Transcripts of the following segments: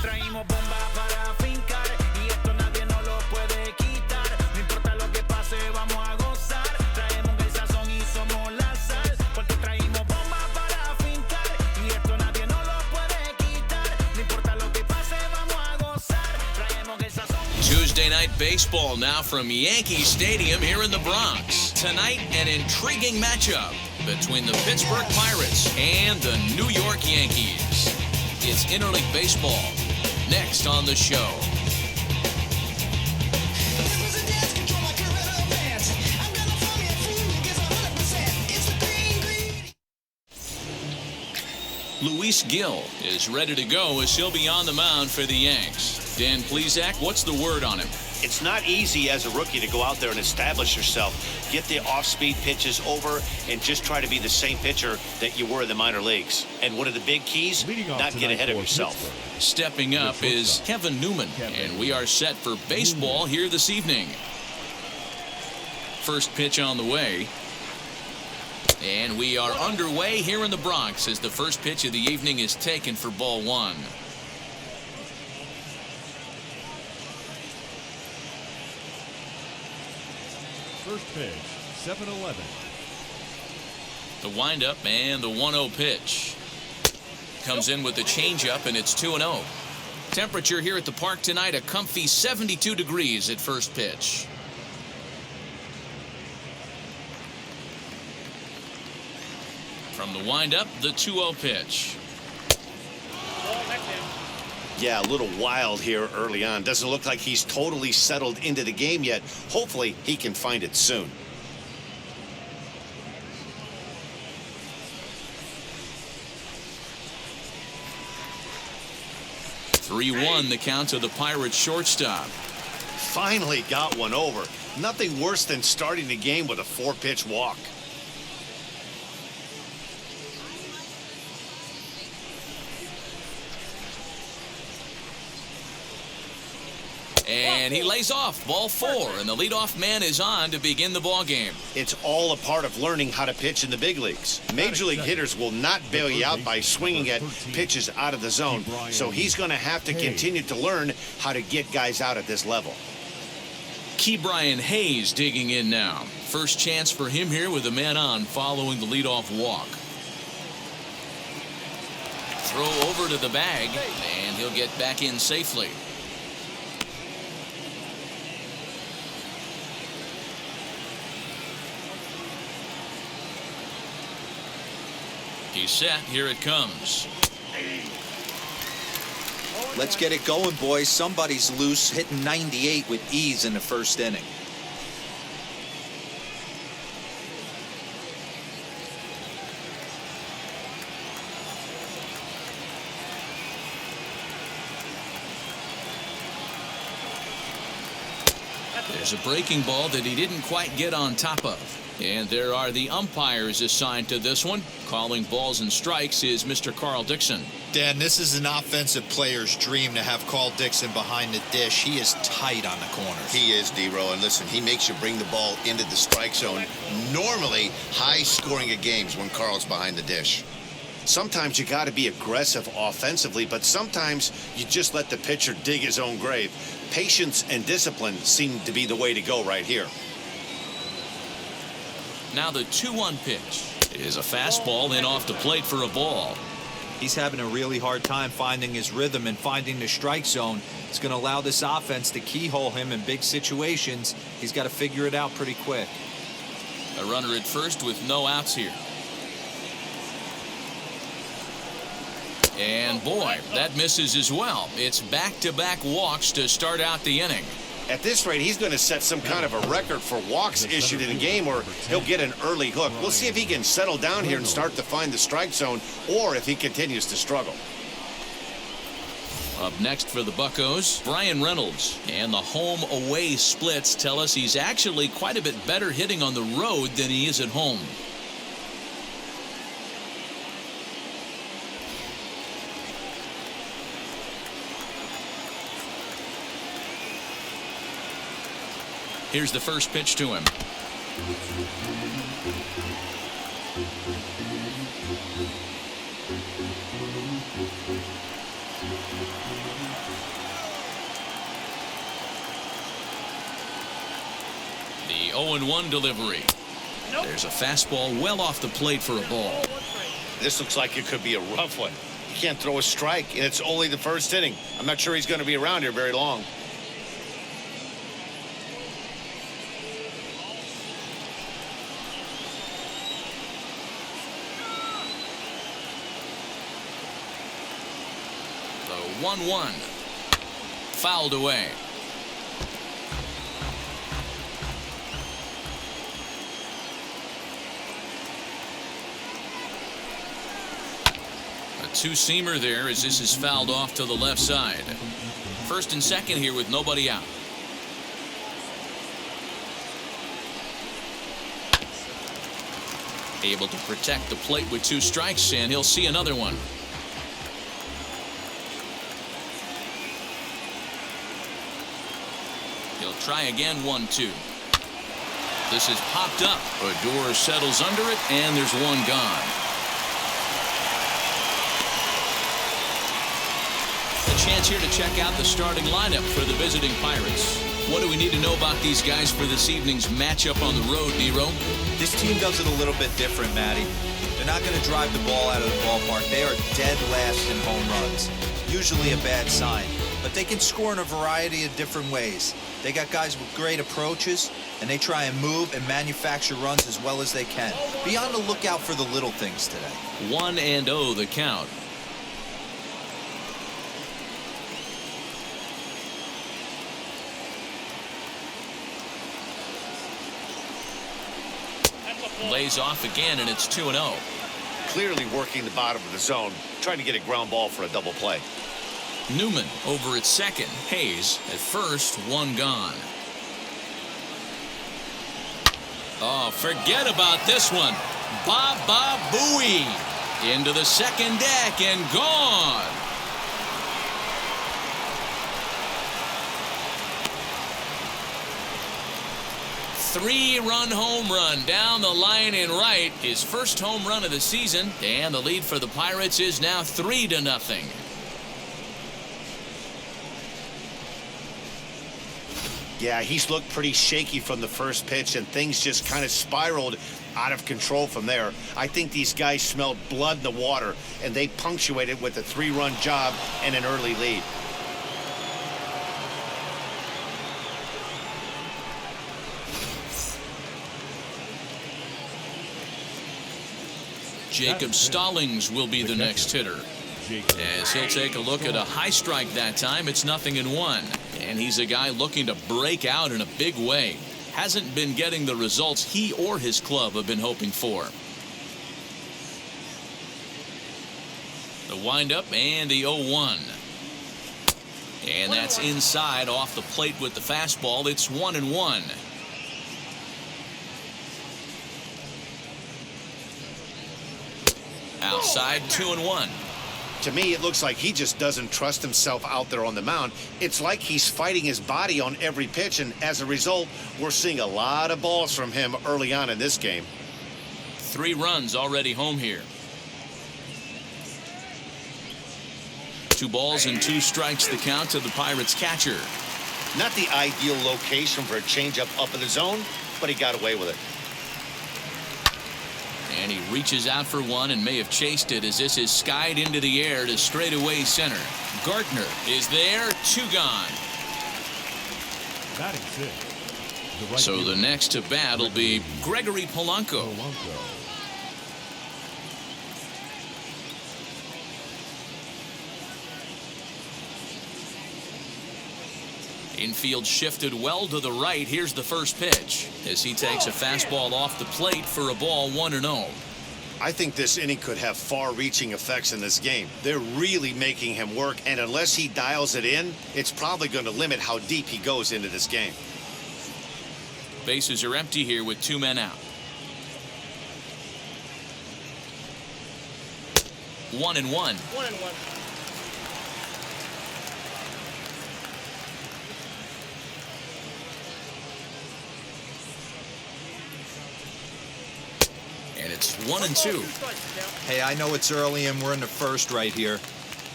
traímos bomba para fincar y esto nadie nos lo puede quitar. No importa lo que pase, vamos a gozar. Traemos el sazón y somos la sal. Porque traímos bomba para fincar y esto nadie nos lo puede quitar. No importa lo que pase, vamos a gozar. Traemos el sazón. Tuesday night baseball now from Yankee Stadium here in the Bronx. Tonight, an intriguing matchup between the Pittsburgh Pirates and the New York Yankees. It's Interleague baseball next on the show. Luis Gil is ready to go as he'll be on the mound for the Yanks. Dan Plesac, what's the word on him? It's not easy as a rookie to go out there and establish yourself, get the off-speed pitches over, and just try to be the same pitcher that you were in the minor leagues. And one of the big keys, not get ahead of yourself. Stepping up is Kevin Newman, and we are set for baseball here this evening. First pitch on the way. And we are underway here in the Bronx as the first pitch of the evening is taken for ball one. First pitch, 7-11. The windup and the 1-0 pitch. Comes in with the changeup, and it's 2-0. Temperature here at the park tonight, a comfy 72 degrees at first pitch. From the windup, the 2-0 pitch. Yeah, a little wild here early on. Doesn't look like he's totally settled into the game yet. Hopefully, he can find it soon. (3-1) the count to the Pirates shortstop. Finally got one over. Nothing worse than starting the game with a 4-pitch walk. And he lays off ball 4, and the leadoff man is on to begin the ball game. It's all a part of learning how to pitch in the big leagues. Major league hitters will not bail you out by swinging at pitches out of the zone, so he's going to have to continue to learn how to get guys out at this level. Ke'Bryan Hayes digging in now. First chance for him here with a man on following the leadoff walk. Throw over to the bag, and he'll get back in safely. He's set. Here it comes. Let's get it going, boys. Somebody's loose, hitting 98 with ease in the first inning. There's a breaking ball that he didn't quite get on top of. And there are the umpires assigned to this one. Calling balls and strikes is Mr. Carl Dixon. Dan, this is an offensive player's dream to have Carl Dixon behind the dish. He is tight on the corners. He is, D-Row, and listen, he makes you bring the ball into the strike zone. Normally, high scoring of games when Carl's behind the dish. Sometimes you got to be aggressive offensively, but sometimes you just let the pitcher dig his own grave. Patience and discipline seem to be the way to go right here. Now the 2-1 pitch is a fastball in off the plate for a ball. He's having a really hard time finding his rhythm and finding the strike zone. It's going to allow this offense to keyhole him in big situations. He's got to figure it out pretty quick. A runner at first with no outs here. And boy, that misses as well. It's back-to-back walks to start out the inning. At this rate, he's going to set some kind of a record for walks issued in a game, or he'll get an early hook. We'll see if he can settle down here and start to find the strike zone, or if he continues to struggle. Up next for the Buccos, Brian Reynolds. And the home-away splits tell us he's actually quite a bit better hitting on the road than he is at home. Here's the first pitch to him. The 0-1 delivery. There's a fastball well off the plate for a ball. This looks like it could be a rough one. He can't throw a strike, and it's only the first inning. I'm not sure he's going to be around here very long. The 1-1. Fouled away. Two-seamer there as this is fouled off to the left side. First and second here with nobody out. Able to protect the plate with 2 strikes, and he'll see another one. He'll try again. 1-2. This is popped up. Odor settles under it, and there's one gone. Chance here to check out the starting lineup for the visiting Pirates. What do we need to know about these guys for this evening's matchup on the road, Nero? This team does it a little bit different, Matty. They're not going to drive the ball out of the ballpark. They are dead last in home runs. Usually a bad sign. But they can score in a variety of different ways. They got guys with great approaches, and they try and move and manufacture runs as well as they can. Be on the lookout for the little things today. 1-0 the count. Lays off again, and it's 2-0. Clearly working the bottom of the zone, trying to get a ground ball for a double play. Newman over at second. Hayes at first. One gone. Oh, forget about this one. Baba Booey into the second deck and gone. Three-run home run down the line in right. His first home run of the season, and the lead for the Pirates is now 3-0. Yeah, he's looked pretty shaky from the first pitch, and things just kind of spiraled out of control from there. I think these guys smelled blood in the water, and they punctuated with a 3-run job and an early lead. Jacob Stallings will be the next hitter. As he'll take a look at a high strike that time. It's 0-1. And he's a guy looking to break out in a big way. Hasn't been getting the results he or his club have been hoping for. The windup and the 0-1. And that's inside off the plate with the fastball. It's 1-1. Outside, 2-1. To me, it looks like he just doesn't trust himself out there on the mound. It's like he's fighting his body on every pitch, and as a result, we're seeing a lot of balls from him early on in this game. 3 runs already home here. 2 balls and 2 strikes the count to the Pirates catcher. Not the ideal location for a changeup up in the zone, but he got away with it. And he reaches out for one and may have chased it as this is skied into the air to straightaway center. Gartner is there. 2 gone. Batting 6. So the next to bat will be Gregory Polanco. Infield shifted well to the right. Here's the first pitch as he takes a fastball off the plate for a ball. 1-0. I think this inning could have far-reaching effects in this game. They're really making him work, and unless he dials it in, it's probably going to limit how deep he goes into this game. Bases are empty here with 2 men out. 1-1. 1-1. And it's 1-2. Hey, I know it's early and we're in the first right here,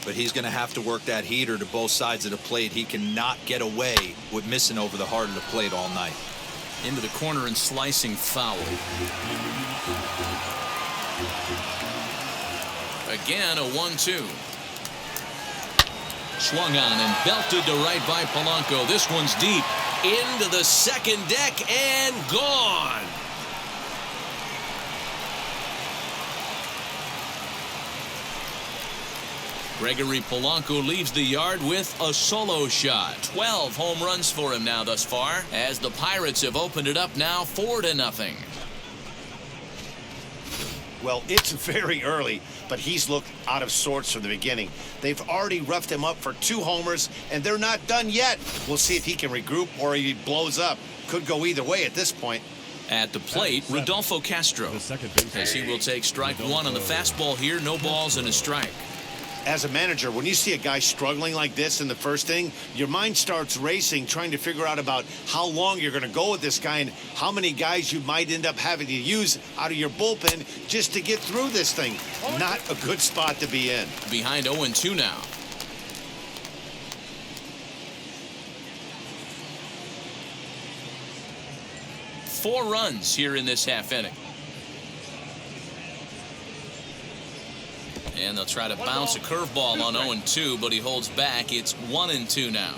but he's going to have to work that heater to both sides of the plate. He cannot get away with missing over the heart of the plate all night. Into the corner and slicing foul. Again, a 1-2. Swung on and belted to right by Polanco. This one's deep into the second deck and gone. Gregory Polanco leaves the yard with a solo shot. 12 home runs for him now thus far, as the Pirates have opened it up now 4-0. Well, it's very early, but he's looked out of sorts from the beginning. They've already roughed him up for 2 homers, and they're not done yet. We'll see if he can regroup or he blows up. Could go either way at this point. At the plate, Rodolfo Castro, as he will take strike 1 on the fastball here. No balls and a strike. As a manager, when you see a guy struggling like this in the first inning, your mind starts racing, trying to figure out about how long you're going to go with this guy and how many guys you might end up having to use out of your bullpen just to get through this thing. Not a good spot to be in. Behind 0-2 now. Four runs here in this half inning. And they'll try to bounce a curveball on 0-2, but he holds back. It's 1-2 now.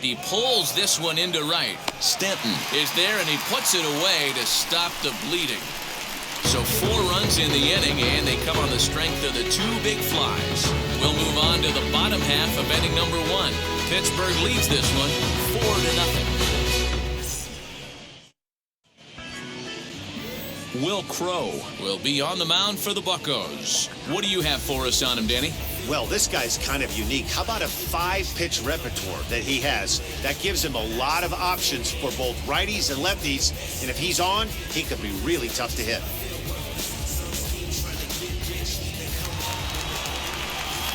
He pulls this one into right. Stanton is there, and he puts it away to stop the bleeding. So 4 runs in the inning, and they come on the strength of the 2 big flies. We'll move on to the bottom half of inning number 1. Pittsburgh leads this one 4-0. Will Crowe will be on the mound for the Buccos. What do you have for us on him, Danny? Well, this guy's kind of unique. How about a 5-pitch repertoire that he has? That gives him a lot of options for both righties and lefties. And if he's on, he could be really tough to hit.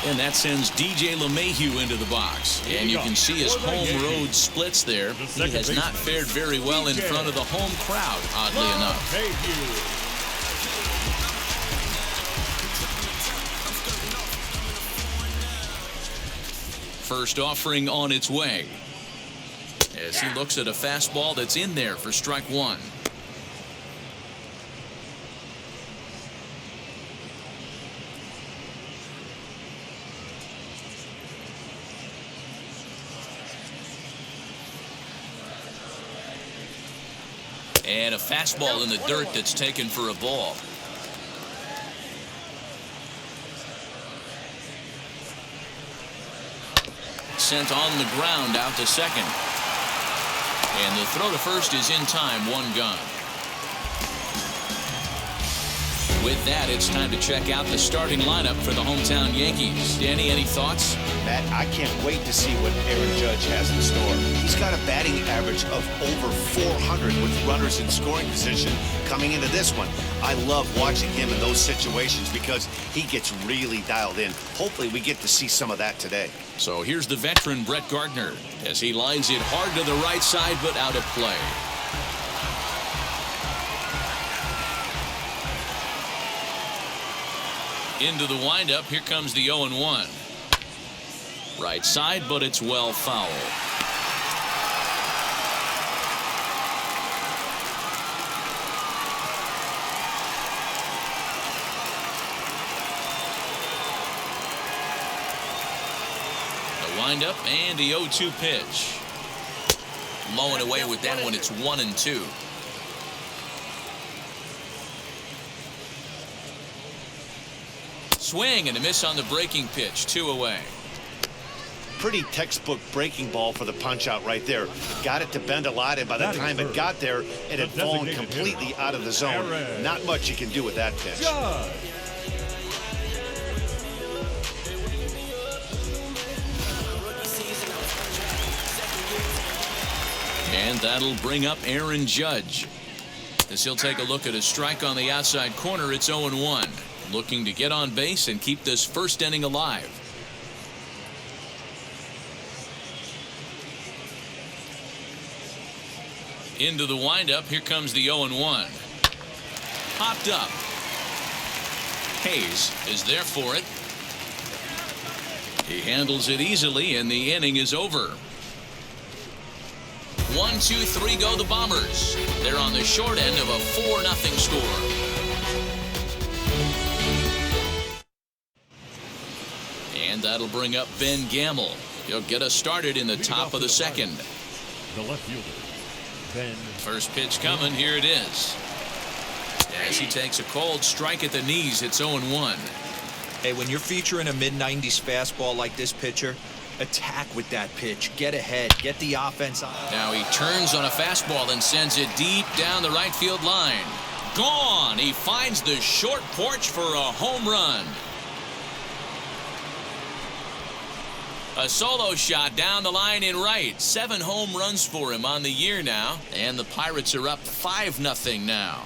And that sends DJ LeMahieu into the box. And you can see his home road splits there. He has not fared very well in front of the home crowd, oddly enough. First offering on its way, as he looks at a fastball that's in there for strike 1. And a fastball in the dirt that's taken for a ball. Sent on the ground out to second. And the throw to first is in time. 1 gone. With that, it's time to check out the starting lineup for the hometown Yankees. Danny, any thoughts? Matt, I can't wait to see what Aaron Judge has in store. He's got a batting average of over 400 with runners in scoring position coming into this one. I love watching him in those situations because he gets really dialed in. Hopefully we get to see some of that today. So here's the veteran Brett Gardner as he lines it hard to the right side but out of play. Into the windup, here comes the 0-1. Right side, but it's well foul. The windup and the 0-2 pitch. Mowing away with that one, it's 1-2. Swing and a miss on the breaking pitch. 2 away. Pretty textbook breaking ball for the punch out right there. Got it to bend a lot, and by the time it got there, it had fallen completely out of the zone. Not much you can do with that pitch. And that'll bring up Aaron Judge, as he'll take a look at a strike on the outside corner. It's 0-1. Looking to get on base and keep this first inning alive. Into the windup. Here comes the 0-1. Popped up. Hayes is there for it. He handles it easily, and the inning is over. 1, 2, 3 go the Bombers. They're on the short end of a 4-0 score. And that'll bring up Ben Gamble. He'll get us started in the top of the second. The left fielder, Ben. First pitch coming. Here it is. As he takes a cold strike at the knees, it's 0-1. Hey, when you're featuring a mid-90s fastball like this pitcher, attack with that pitch. Get ahead. Get the offense on. Now he turns on a fastball and sends it deep down the right field line. Gone. He finds the short porch for a home run. A solo shot down the line in right. 7 home runs for him on the year now. And the Pirates are up 5-0 now.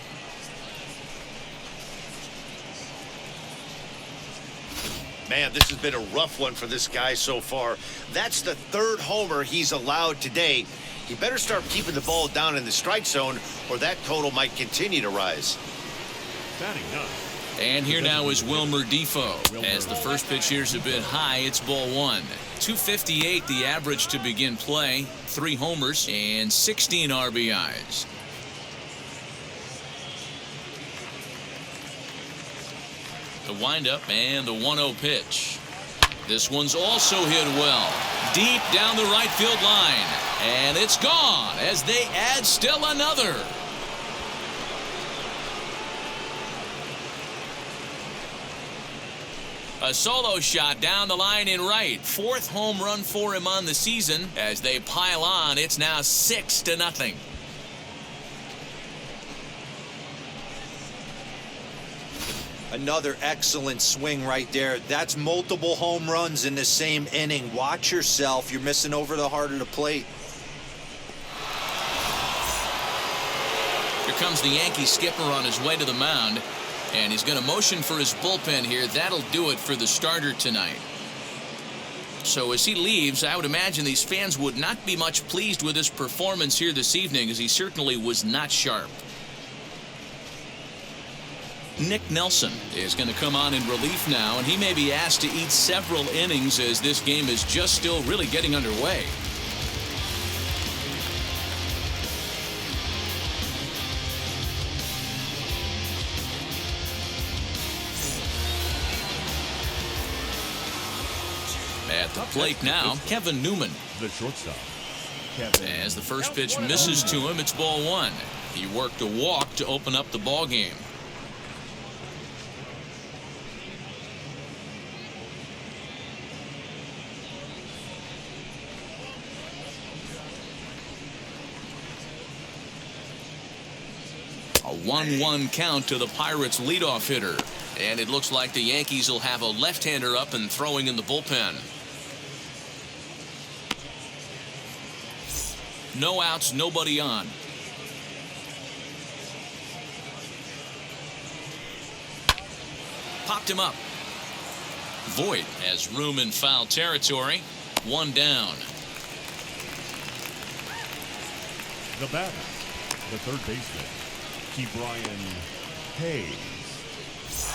Man, this has been a rough one for this guy so far. That's the 3rd homer he's allowed today. He better start keeping the ball down in the strike zone, or that total might continue to rise. Batting 9. And here now is Wilmer Defoe. As the first pitch here's a bit high, it's ball 1. 258 the average to begin play. 3 homers and 16 RBIs. The windup and the 1-0 pitch. This one's also hit well. Deep down the right field line. And it's gone as they add still another. A solo shot down the line in right. 4th home run for him on the season. As they pile on, it's now 6-0. Another excellent swing right there. That's multiple home runs in the same inning. Watch yourself. You're missing over the heart of the plate. Here comes the Yankee skipper on his way to the mound. And he's going to motion for his bullpen here. That'll do it for the starter tonight. So as he leaves, I would imagine these fans would not be much pleased with his performance here this evening, as he certainly was not sharp. Nick Nelson is going to come on in relief now, and he may be asked to eat several innings as this game is just still really getting underway. At the plate now, Kevin Newman. The shortstop, As the first pitch misses to him, it's ball 1. He worked a walk to open up the ball game. A 1-1 count to the Pirates leadoff hitter. And it looks like the Yankees will have a left-hander up and throwing in the bullpen. No outs, nobody on. Popped him up. Voit has room in foul territory. 1 down. the batter, the third baseman, Brian Hayes.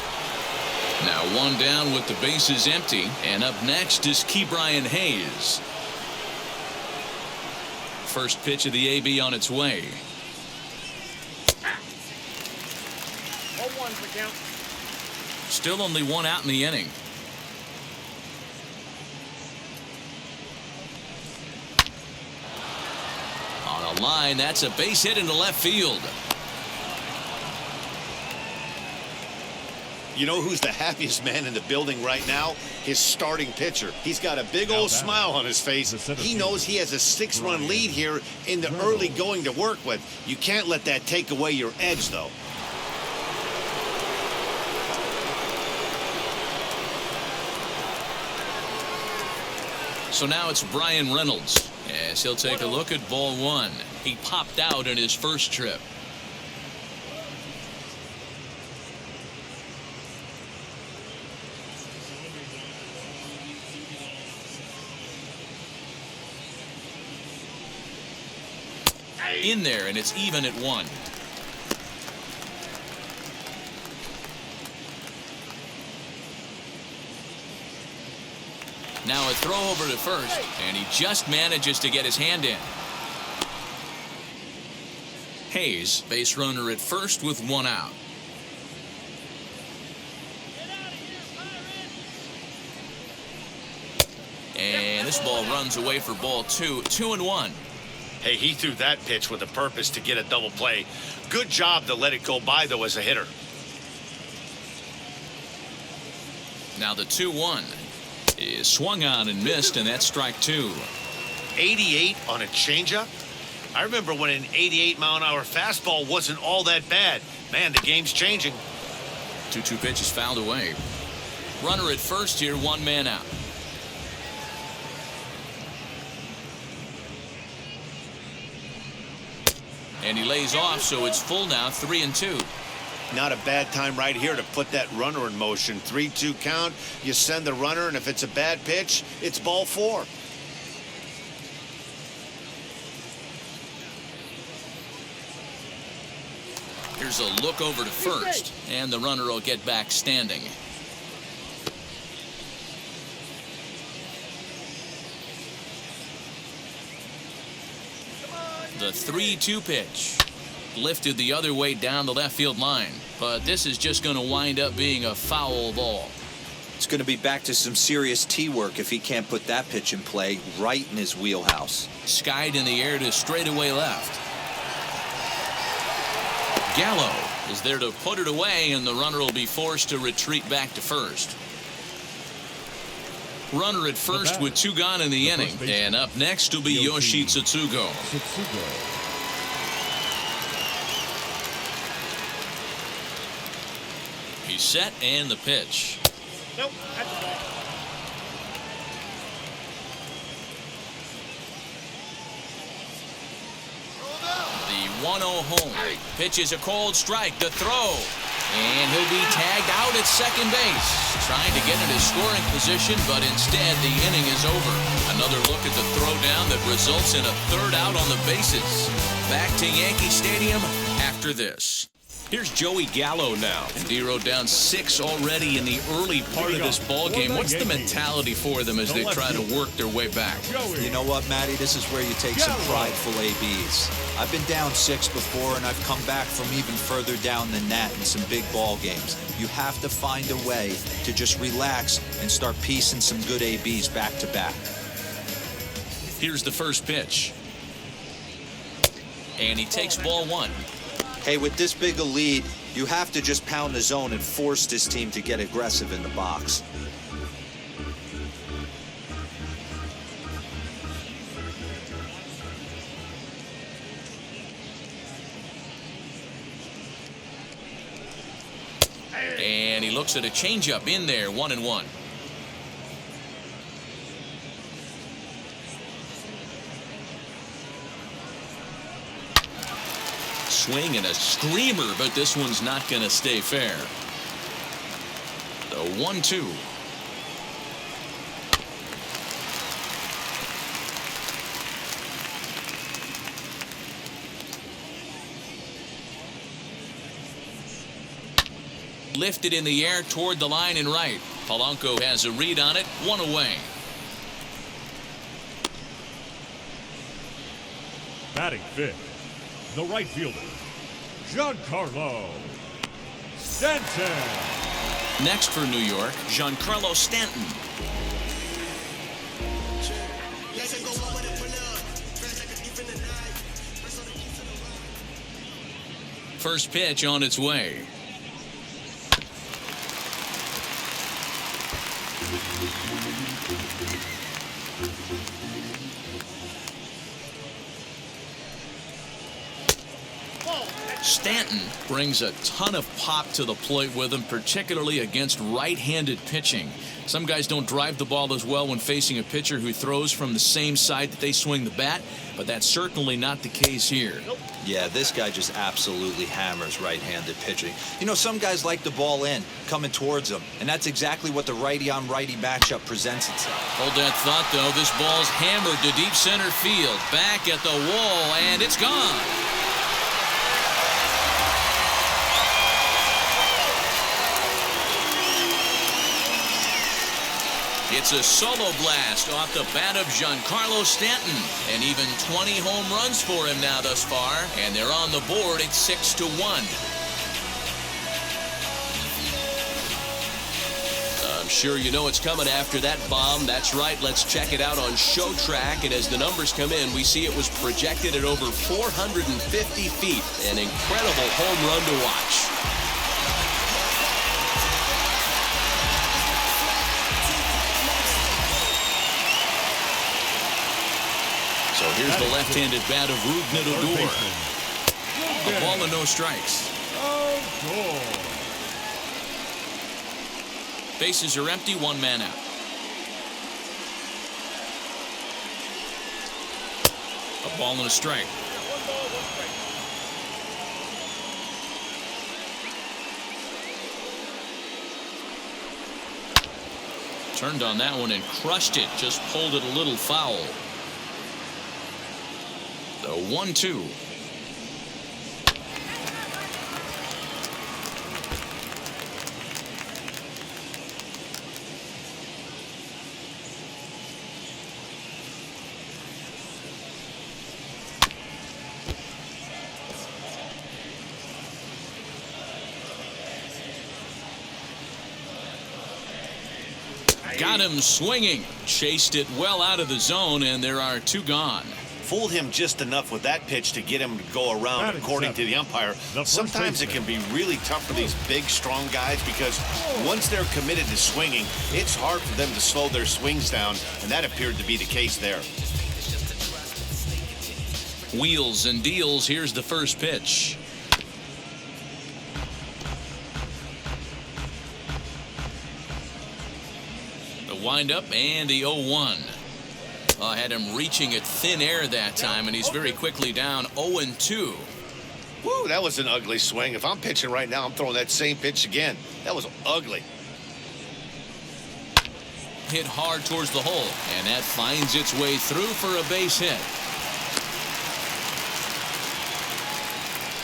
Now 1 down with the bases empty, and up next is Brian Hayes. First pitch of the AB on its way. 0-1 for count. Still only 1 out in the inning. On a line, that's a base hit into left field. You know who's the happiest man in the building right now? His starting pitcher. He's got a big old smile on his face. He knows he has a 6-run lead here in the early going to work with. You can't let that take away your edge, though. So now it's Brian Reynolds as he'll take a look at ball 1. He popped out in his first trip. In there, and it's even at 1. Now a throw over to first, and he just manages to get his hand in. Hayes, base runner at first with one out. And this ball runs away for ball 2, 2-1. Hey, he threw that pitch with a purpose to get a double play. Good job to let it go by, though, as a hitter. Now the 2-1 is swung on and missed, and that's strike 2. 88 on a changeup? I remember when an 88-mile-an-hour fastball wasn't all that bad. Man, the game's changing. 2-2 pitch is fouled away. Runner at first here, one man out. And he lays off, so it's full now, 3-2. Not a bad time right here to put that runner in motion. 3-2 count, you send the runner, and if it's a bad pitch, it's ball 4. Here's a look over to first, and the runner will get back standing. The 3-2 pitch lifted the other way down the left field line, but this is just going to wind up being a foul ball. It's going to be back to some serious tee work if he can't put that pitch in play right in his wheelhouse. Skied in the air to straightaway left. Gallo is there to put it away, and the runner will be forced to retreat back to first. Runner at first with 2 gone in the inning, and up next will be Yoshi Tsutsugo. He's set, and the pitch. Nope. The 1-0 home. Pitch is a cold strike. The throw. And he'll be tagged out at second base. Trying to get into scoring position, but instead the inning is over. Another look at the throwdown that results in a third out on the bases. Back to Yankee Stadium after this. Here's Joey Gallo now. And D-Row down 6 already in the early part of this ball game. What's the mentality for them as they try to work their way back? You know what, Matty? This is where you take some prideful ABs. I've been down 6 before, and I've come back from even further down than that in some big ball games. You have to find a way to just relax and start piecing some good ABs back to back. Here's the first pitch. And he takes ball 1. Hey, with this big a lead, you have to just pound the zone and force this team to get aggressive in the box. And he looks at a changeup in there, 1-1. Swing and a screamer, but this one's not going to stay fair. The 1-2. Lifted in the air toward the line and right. Polanco has a read on it, 1 away. Batting fifth, the right fielder, Giancarlo Stanton. Next for New York, Giancarlo Stanton. First pitch on its way. Stanton brings a ton of pop to the plate with him, particularly against right-handed pitching. Some guys don't drive the ball as well when facing a pitcher who throws from the same side that they swing the bat, but that's certainly not the case here. Yeah, this guy just absolutely hammers right-handed pitching. You know, some guys like the ball in, coming towards them, and that's exactly what the righty-on-righty matchup presents itself. Hold that thought, though. This ball's hammered to deep center field. Back at the wall, and it's gone. It's a solo blast off the bat of Giancarlo Stanton. And even 20 home runs for him now thus far. And they're on the board at 6-1. I'm sure you know it's coming after that bomb. That's right. Let's check it out on Show Track. And as the numbers come in, we see it was projected at over 450 feet. An incredible home run to watch. So here's the left-handed bat of Rougned Odor. A ball and no strikes. Bases are empty, one man out. A ball and a strike. Turned on that one and crushed it. Just pulled it a little foul. The 1-2. Got him swinging. Chased it well out of the zone, and there are two gone. Fooled him just enough with that pitch to get him to go around, according to the umpire. Sometimes it can be really tough for these big, strong guys because once they're committed to swinging, it's hard for them to slow their swings down, and that appeared to be the case there. Wheels and deals. Here's the first pitch. The windup and the 0-1. Had him reaching at thin air that time, and he's very quickly down 0-2. Woo, that was an ugly swing. If I'm pitching right now, I'm throwing that same pitch again. That was ugly. Hit hard towards the hole, and that finds its way through for a base hit.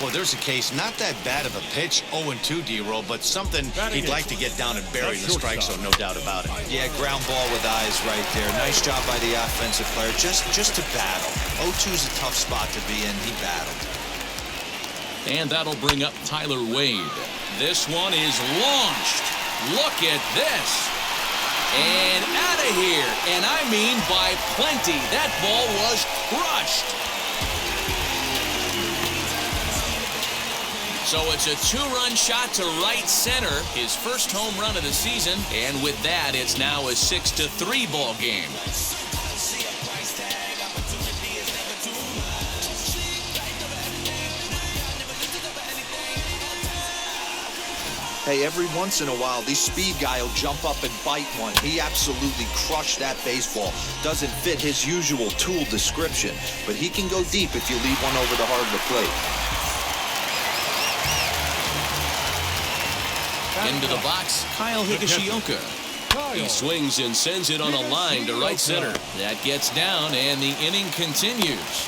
Well, there's a case, not that bad of a pitch, 0-2, D-Roll, but something he'd like to get down and bury in the strike zone, no doubt about it. Yeah, ground ball with eyes right there. Nice job by the offensive player, just to battle. 0-2's a tough spot to be in. He battled. And that'll bring up Tyler Wade. This one is launched. Look at this. And out of here. And I mean by plenty. That ball was crushed. So it's a two-run shot to right center, his first home run of the season, and with that, it's now a 6-3 ball game. Hey, every once in a while, this speed guy will jump up and bite one. He absolutely crushed that baseball. Doesn't fit his usual tool description, but he can go deep if you leave one over the heart of the plate. Into the box, Kyle Higashioka. He swings and sends it on a line to right center. That gets down, and the inning continues.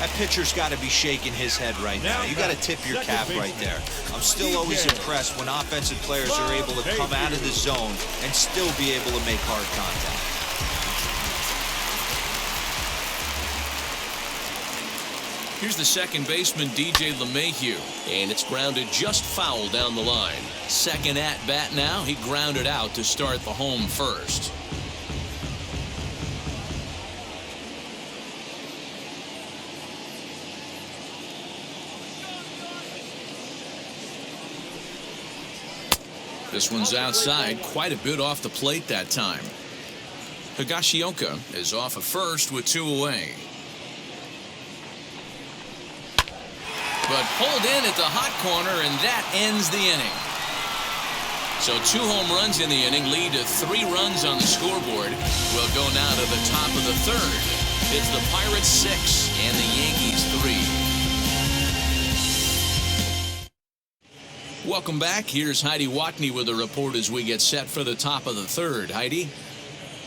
That pitcher's got to be shaking his head right now. You got to tip your cap right there. I'm still always impressed when offensive players are able to come out of the zone and still be able to make hard contact. Here's the second baseman, DJ LeMahieu, and it's grounded just foul down the line. Second at bat now. He grounded out to start the home first. This one's outside, quite a bit off the plate that time. Higashioka is off at first with two away. But pulled in at the hot corner, and that ends the inning. So 2 home runs in the inning lead to 3 runs on the scoreboard. We'll go now to the top of the third. It's the Pirates 6 and the Yankees 3. Welcome back. Here's Heidi Watney with a report as we get set for the top of the third. Heidi?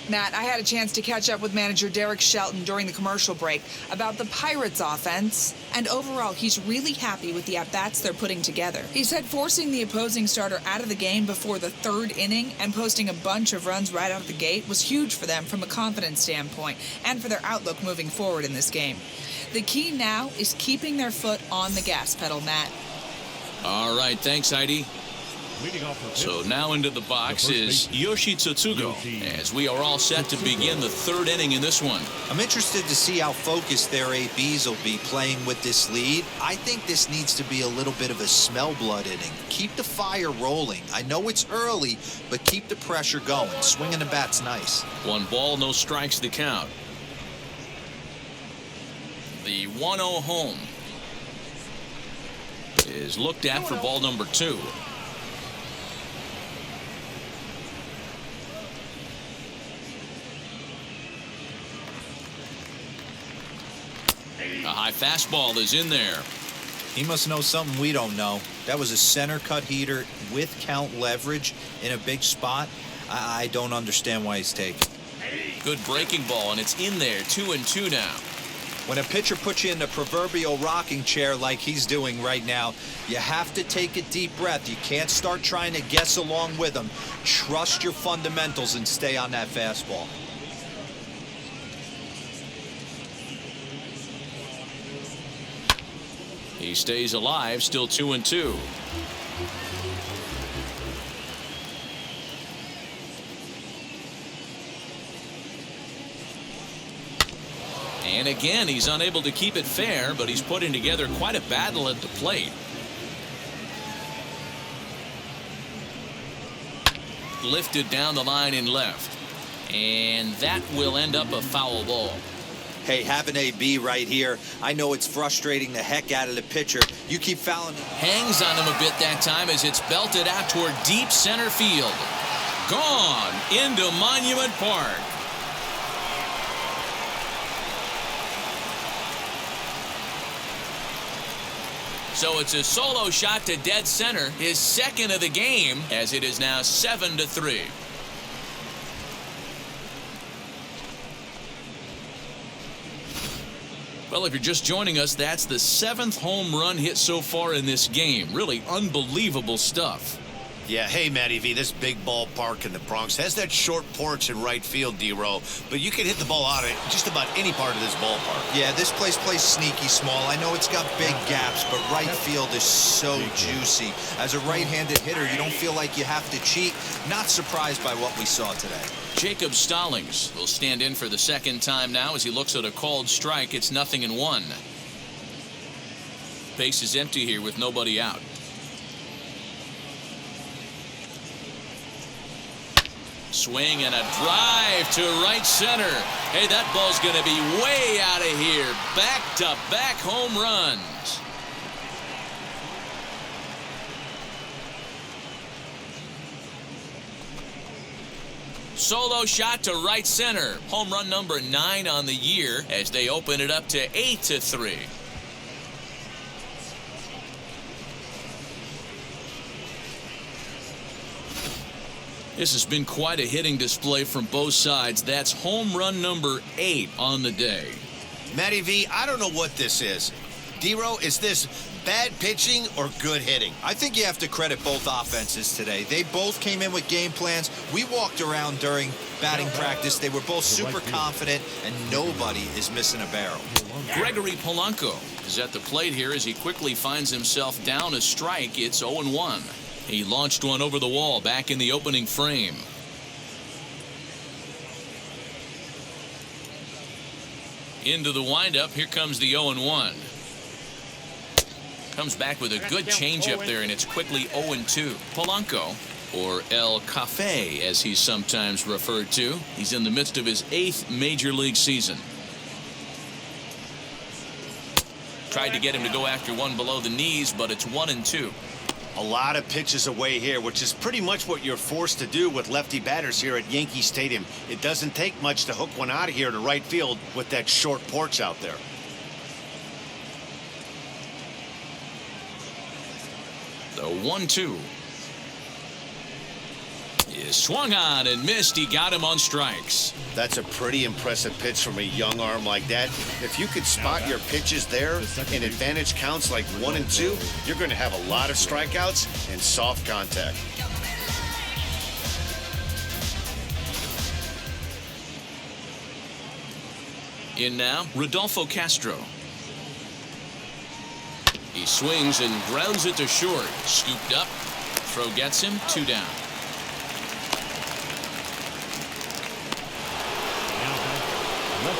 Matt, I had a chance to catch up with manager Derek Shelton during the commercial break about the Pirates' offense, and overall, he's really happy with the at-bats they're putting together. He said forcing the opposing starter out of the game before the third inning and posting a bunch of runs right out of the gate was huge for them from a confidence standpoint and for their outlook moving forward in this game. The key now is keeping their foot on the gas pedal, Matt. All right, thanks, Heidi. So now into the box is Yoshi Tsutsugo, as we are all set to begin the third inning in this one. I'm interested to see how focused their ABs will be playing with this lead. I think this needs to be a little bit of a smell blood inning. Keep the fire rolling. I know it's early, but keep the pressure going. Swinging the bat's nice. 1 ball, no strikes to count. The 1-0 home is looked at for ball number 2. A high fastball is in there. He must know something we don't know. That was a center cut heater with count leverage in a big spot. I don't understand why he's taken. Good breaking ball, and it's in there. 2-2 now. When a pitcher puts you in the proverbial rocking chair like he's doing right now, you have to take a deep breath. You can't start trying to guess along with him. Trust your fundamentals and stay on that fastball. He stays alive, still 2-2. And again, he's unable to keep it fair, but he's putting together quite a battle at the plate. Lifted down the line in left. And that will end up a foul ball. Hey, have an AB right here. I know it's frustrating the heck out of the pitcher. You keep fouling. Hangs on him a bit that time as it's belted out toward deep center field. Gone into Monument Park. So it's a solo shot to dead center, his second of the game, as it is now 7-3. Well, if you're just joining us, that's the 7th home run hit so far in this game. Really unbelievable stuff. Yeah, hey, Matty V, this big ballpark in the Bronx has that short porch in right field, D-Row, but you can hit the ball out of just about any part of this ballpark. Yeah, this place plays sneaky small. I know it's got big gaps, but right field is so juicy. As a right-handed hitter, you don't feel like you have to cheat. Not surprised by what we saw today. Jacob Stallings will stand in for the second time now as he looks at a called strike. It's 0-1. Base is empty here with nobody out. Swing and a drive to right center. Hey, that ball's going to be way out of here. Back-to-back home runs. Solo shot to right center. Home run number 9 on the year as they open it up to 8-3. This has been quite a hitting display from both sides. That's home run number 8 on the day. Matty V, I don't know what this is. D-Row, is this bad pitching or good hitting? I think you have to credit both offenses today. They both came in with game plans. We walked around during batting practice. They were both super confident, and nobody is missing a barrel. Gregory Polanco is at the plate here as he quickly finds himself down a strike. It's 0-1. He launched one over the wall back in the opening frame. Into the windup. Here comes the 0-1. Comes back with a good changeup there, and it's quickly 0-2. Polanco, or El Cafe as he's sometimes referred to. He's in the midst of his 8th major league season. Tried to get him to go after one below the knees, but it's 1-2. A lot of pitches away here, which is pretty much what you're forced to do with lefty batters here at Yankee Stadium. It doesn't take much to hook one out of here to right field with that short porch out there. The 1-2. is swung on and missed. He got him on strikes. That's a pretty impressive pitch from a young arm like that. If you could spot your pitches there in advantage counts like 1 and 2, you're going to have a lot of strikeouts and soft contact. In now, Rodolfo Castro. He swings and grounds it to short. Scooped up. Crowe gets him. 2 down.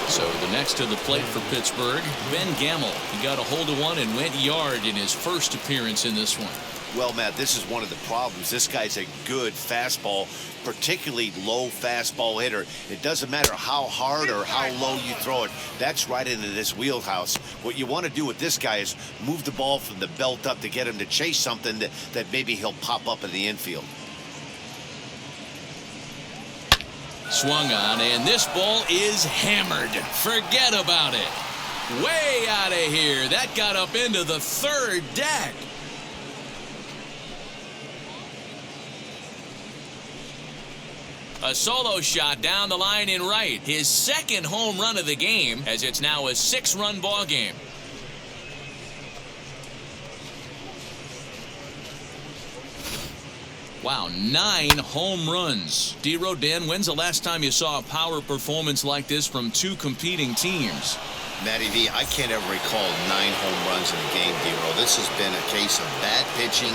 So the next to the plate for Pittsburgh, Ben Gamble. He got a hold of one and went yard in his first appearance in this one. Well, Matt, this is one of the problems. This guy's a good fastball, particularly low fastball hitter. It doesn't matter how hard or how low you throw it. That's right into this wheelhouse. What you want to do with this guy is move the ball from the belt up to get him to chase something that maybe he'll pop up in the infield. Swung on, and this ball is hammered. Forget about it. Way out of here. That got up into the third deck. A solo shot down the line in right. His second home run of the game, as it's now a 6-run ball game. Wow, 9 home runs. D-Rodan, when's the last time you saw a power performance like this from 2 competing teams? Matty V, I can't ever recall 9 home runs in a game, D-Ro. This has been a case of bad pitching,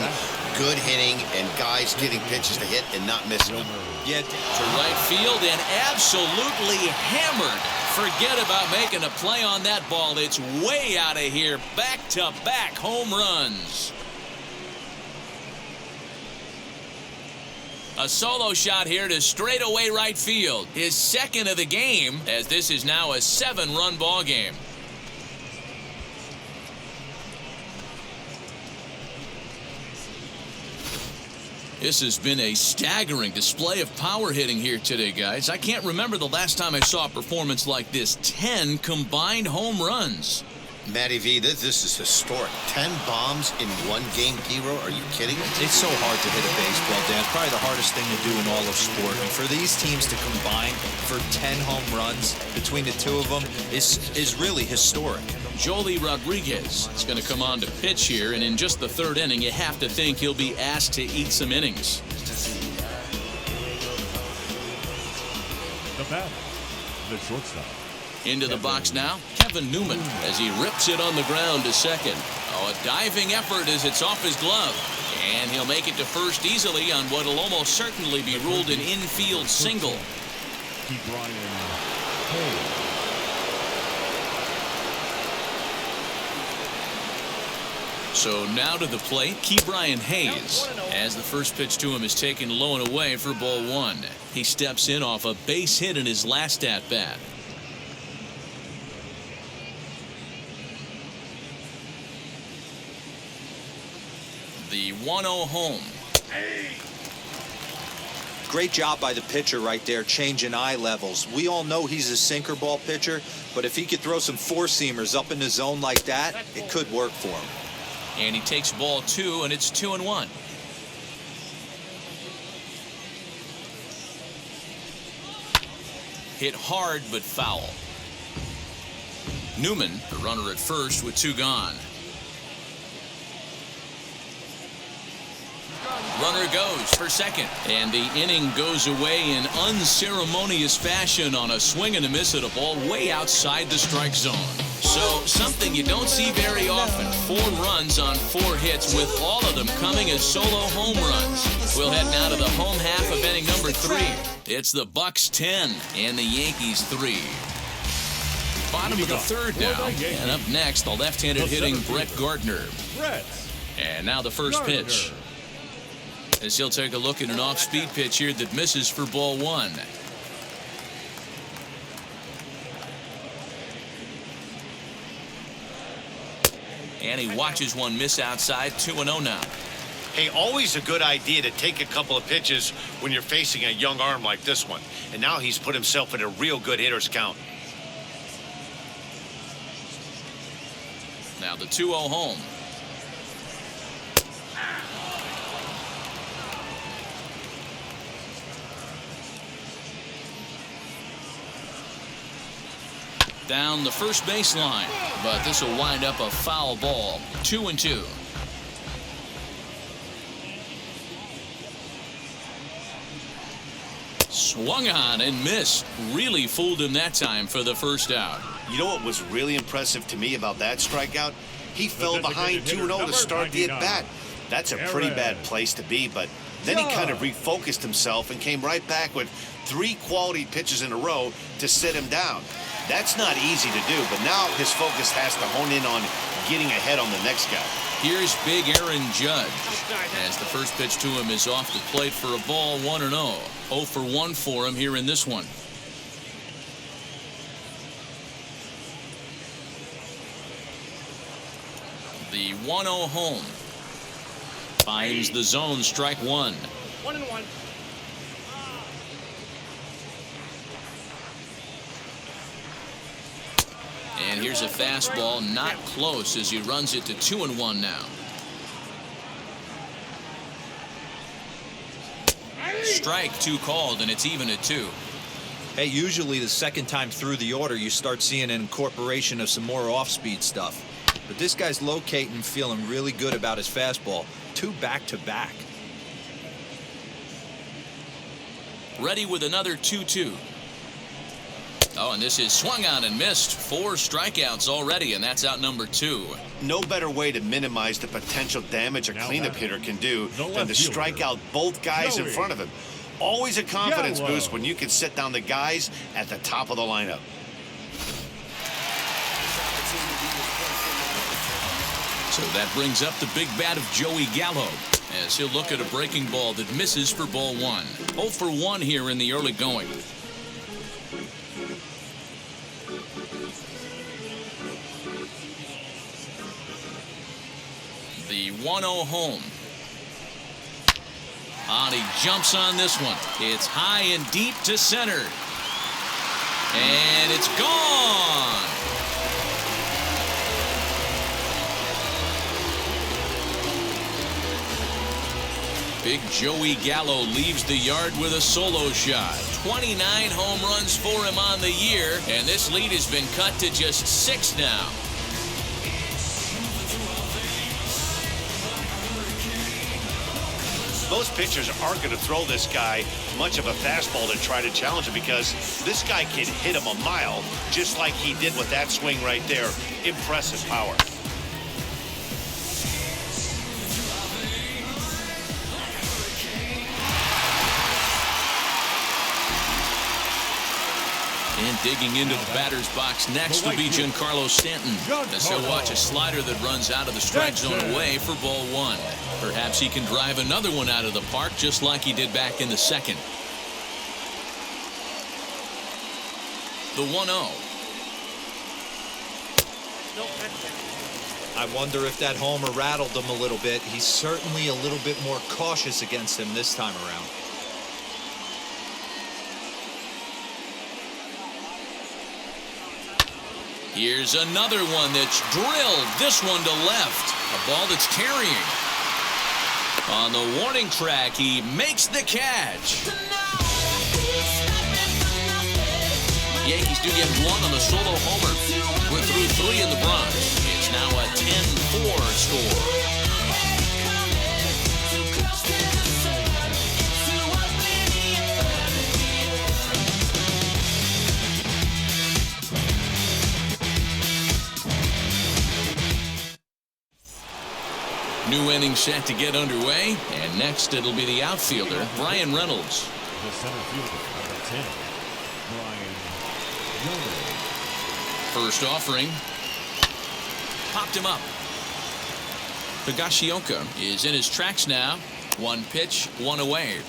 good hitting, and guys getting pitches to hit and not missing them. Yeah, to right field and absolutely hammered. Forget about making a play on that ball. It's way out of here. Back-to-back home runs. A solo shot here to straightaway right field. His second of the game, as this is now a 7-run ball game. This has been a staggering display of power hitting here today, guys. I can't remember the last time I saw a performance like this. 10 combined home runs. Matty V, this is historic. 10 bombs in one game, D-Ro? Are you kidding me? It's so hard to hit a baseball, Dan. It's probably the hardest thing to do in all of sport. And for these teams to combine for 10 home runs between the two of them is really historic. Joely Rodriguez is going to come on to pitch here, and in just the 3rd inning, you have to think he'll be asked to eat some innings. The batter, the shortstop. Into the box now, Kevin Newman, as he rips it on the ground to second. Oh, a diving effort as it's off his glove. And he'll make it to first easily on what will almost certainly be ruled an infield single. So now to the plate, Ke'Bryan Hayes, as the first pitch to him is taken low and away for ball 1. He steps in off a base hit in his last at-bat. The 1-0 home. Great job by the pitcher right there, changing eye levels. We all know he's a sinker ball pitcher, but if he could throw some 4-seamers up in the zone like that, it could work for him. And he takes ball 2, and it's 2-1. Hit hard, but foul. Newman, the runner at first with 2 gone. Runner goes for second, and the inning goes away in unceremonious fashion on a swing and a miss at a ball way outside the strike zone. So something you don't see very often. 4 runs on 4 hits, with all of them coming as solo home runs. We'll head now to the home half of inning number 3. It's the Bucks 10 and the Yankees 3. Bottom of the 3rd now, and up next, the left-handed hitting Brett Gardner. And now the first pitch, as he'll take a look at an off-speed pitch here that misses for ball 1. And he watches one miss outside. 2-0 now. Hey, always a good idea to take a couple of pitches when you're facing a young arm like this one. And now he's put himself in a real good hitter's count. Now the 2-0 home. down the first baseline, but this will wind up a foul ball. 2-2. Swung on and missed. Really fooled him that time for the first out. You know what was really impressive to me about that strikeout? He fell behind 2-0 to start the at-bat. That's a pretty bad place to be, but then he kind of refocused himself and came right back with 3 quality pitches in a row to sit him down. That's not easy to do, but now his focus has to hone in on getting ahead on the next guy. Here's big Aaron Judge as the first pitch to him is off the plate for a ball. 1-0. 0 for 1 for him here in this one. The 1-0 home. Finds the zone. Strike 1. 1-1. And here's a fastball, not close, as he runs it to 2-1 now. Strike 2 called, and it's even at 2. Hey, usually the second time through the order you start seeing an incorporation of some more off-speed stuff. But this guy's locating, feeling really good about his fastball. 2 back-to-back. Ready with another 2-2. Oh, and this is swung on and missed. 4 strikeouts already, and that's out number 2. No better way to minimize the potential damage a cleanup hitter can do than to strike out both guys in front of him. Always a confidence boost when you can sit down the guys at the top of the lineup. So that brings up the big bat of Joey Gallo as he'll look at a breaking ball that misses for ball 1. 0 for 1 here in the early going. The 1-0 home. And he jumps on this one. It's high and deep to center. And it's gone. Big Joey Gallo leaves the yard with a solo shot. 29 home runs for him on the year, and this lead has been cut to just 6 now. Most pitchers aren't going to throw this guy much of a fastball to try to challenge him because this guy can hit him a mile just like he did with that swing right there. Impressive power. And digging into the batter's box next will be Giancarlo Stanton, as he'll watch a slider that runs out of the strike zone away for ball 1. Perhaps he can drive another one out of the park just like he did back in the second. The 1-0. I wonder if that homer rattled him a little bit. He's certainly a little bit more cautious against him this time around. Here's another one that's drilled. This one to left. A ball that's carrying. On the warning track, he makes the catch. Yankees do get 1 on the solo homer. We're through 3 in the Bronx. It's now a 10-4 score. New inning set to get underway, and next it'll be the outfielder, Brian Reynolds. The center fielder, number 10, Brian Reynolds. First offering. Popped him up. Higashioka is in his tracks now. 1 pitch, 1 away.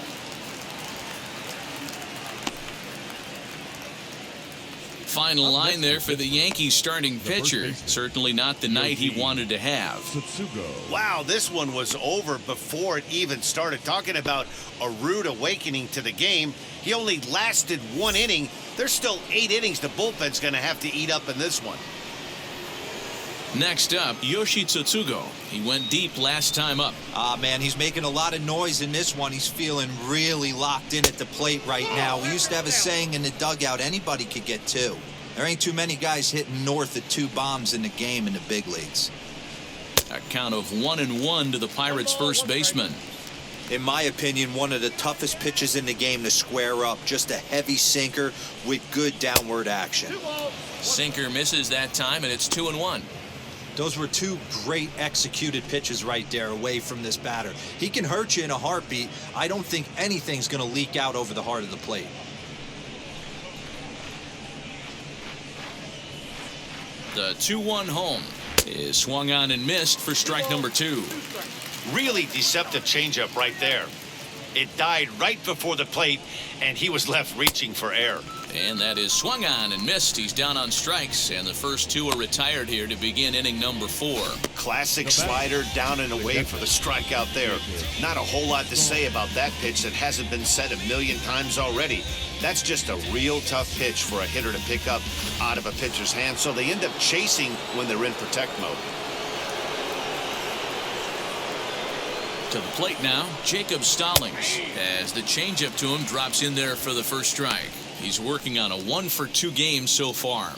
Final line there for the Yankees starting pitcher. Certainly not the night he wanted to have. Wow, this one was over before it even started. Talking about a rude awakening to the game. He only lasted 1 inning. There's still 8 innings the bullpen's going to have to eat up in this one. Next up, Yoshi Tsutsugo. He went deep last time up. Man, he's making a lot of noise in this one. He's feeling really locked in at the plate right now. We used to have a saying in the dugout, anybody could get 2. There ain't too many guys hitting north of 2 bombs in the game in the big leagues. A count of 1-1 to the Pirates' first baseman. In my opinion, one of the toughest pitches in the game to square up. Just a heavy sinker with good downward action. Sinker misses that time, and it's 2-1. Those were 2 great executed pitches right there away from this batter. He can hurt you in a heartbeat. I don't think anything's going to leak out over the heart of the plate. The 2-1 home is swung on and missed for strike number 2. Really deceptive changeup right there. It died right before the plate, and he was left reaching for air. And that is swung on and missed. He's down on strikes, and the first 2 are retired here to begin inning number 4. Classic slider down and away for the strikeout there. Not a whole lot to say about that pitch that hasn't been said a million times already. That's just a real tough pitch for a hitter to pick up out of a pitcher's hand, so they end up chasing when they're in protect mode. To the plate now, Jacob Stallings, as the changeup to him drops in there for the first strike. He's working on a 1-for-2 game so far.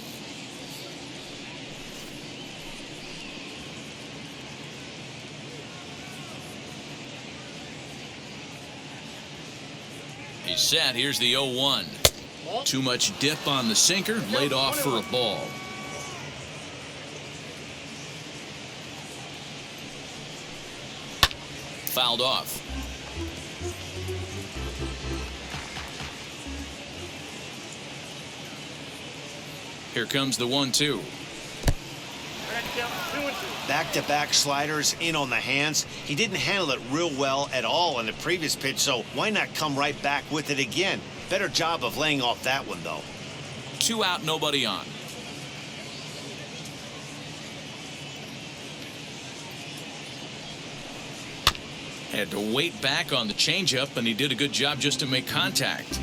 He's set. Here's the 0-1. Too much dip on the sinker, laid off for a ball. Fouled off. Here comes the 1-2. Back-to-back sliders in on the hands. He didn't handle it real well at all on the previous pitch, so why not come right back with it again? Better job of laying off that one, though. 2 out, nobody on. Had to wait back on the changeup, and he did a good job just to make contact.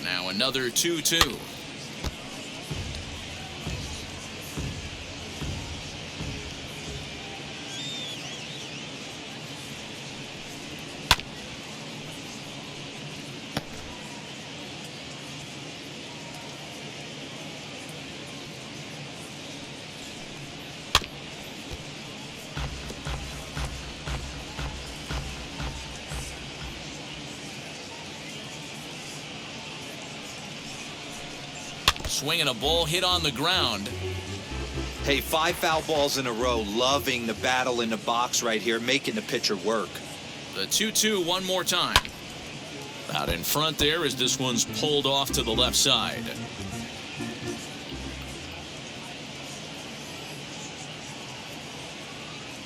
Now another 2-2. Swinging a ball hit on the ground. Hey, 5 foul balls in a row. Loving the battle in the box right here, making the pitcher work. The 2-2 one more time. Out in front there as this one's pulled off to the left side.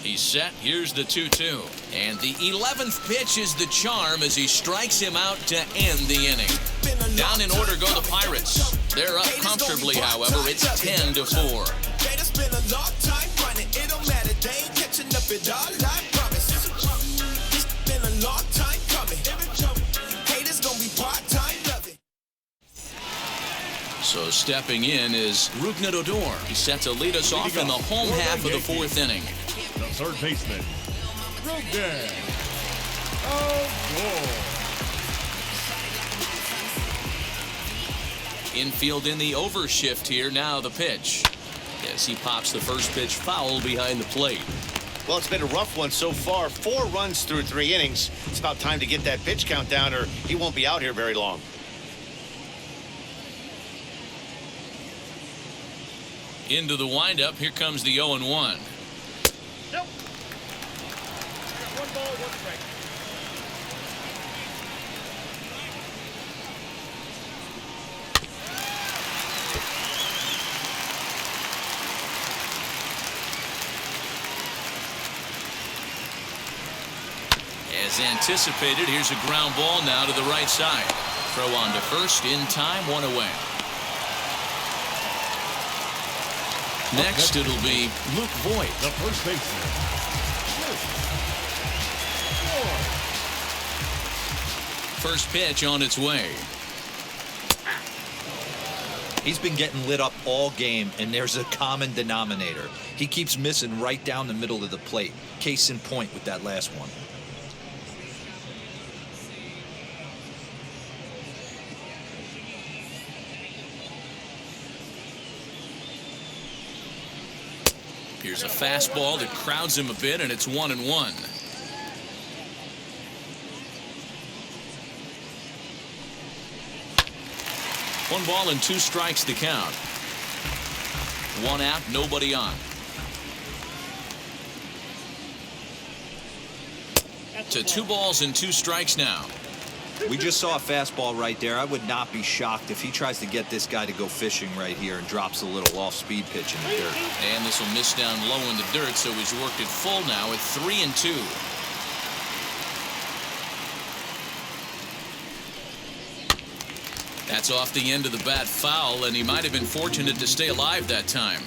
He's set. Here's the 2-2. And the 11th pitch is the charm as he strikes him out to end the inning. Down in order go the Pirates. They're up comfortably, however. It's 10-4. So stepping in is Rugnet Odor. He's set to lead us off in the home half of the 4th inning. The third baseman, Rugnet Odor. Infield in the overshift here. Now the pitch. As he pops the first pitch foul behind the plate. Well, it's been a rough one so far. 4 runs through 3 innings. It's about time to get that pitch count down, or he won't be out here very long. Into the windup. Here comes the 0-1. Nope. 1 ball, 1 strike. As anticipated, here's a ground ball now to the right side. Throw on to first in time, 1 away. Next, it'll be Luke Voigt. The first baseman, First pitch on its way. He's been getting lit up all game, and there's a common denominator. He keeps missing right down the middle of the plate. Case in point with that last one. Here's a fastball that crowds him a bit, and it's 1-1. One ball and 2 strikes to count. 1 out, nobody on. To 2 balls and 2 strikes now. We just saw a fastball right there. I would not be shocked if he tries to get this guy to go fishing right here and drops a little off-speed pitch in the dirt. And this will miss down low in the dirt, so he's worked it full now at 3-2. That's off the end of the bat foul, and he might have been fortunate to stay alive that time.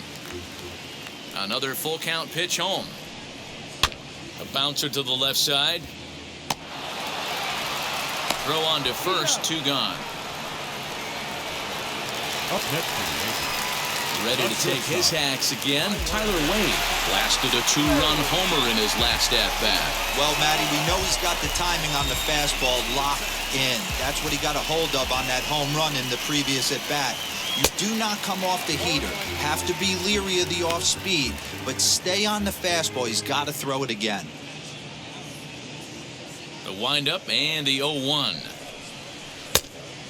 Another full count pitch home. A bouncer to the left side. Throw on to first, 2 gone. Up next for the Yankees. Ready to take his hacks again, Tyler Wade blasted a 2-run homer in his last at-bat. Well, Matty, we know he's got the timing on the fastball locked in. That's what he got a hold of on that home run in the previous at-bat. You do not come off the heater. Have to be leery of the off-speed, but stay on the fastball. He's got to throw it again. The windup and the 0-1.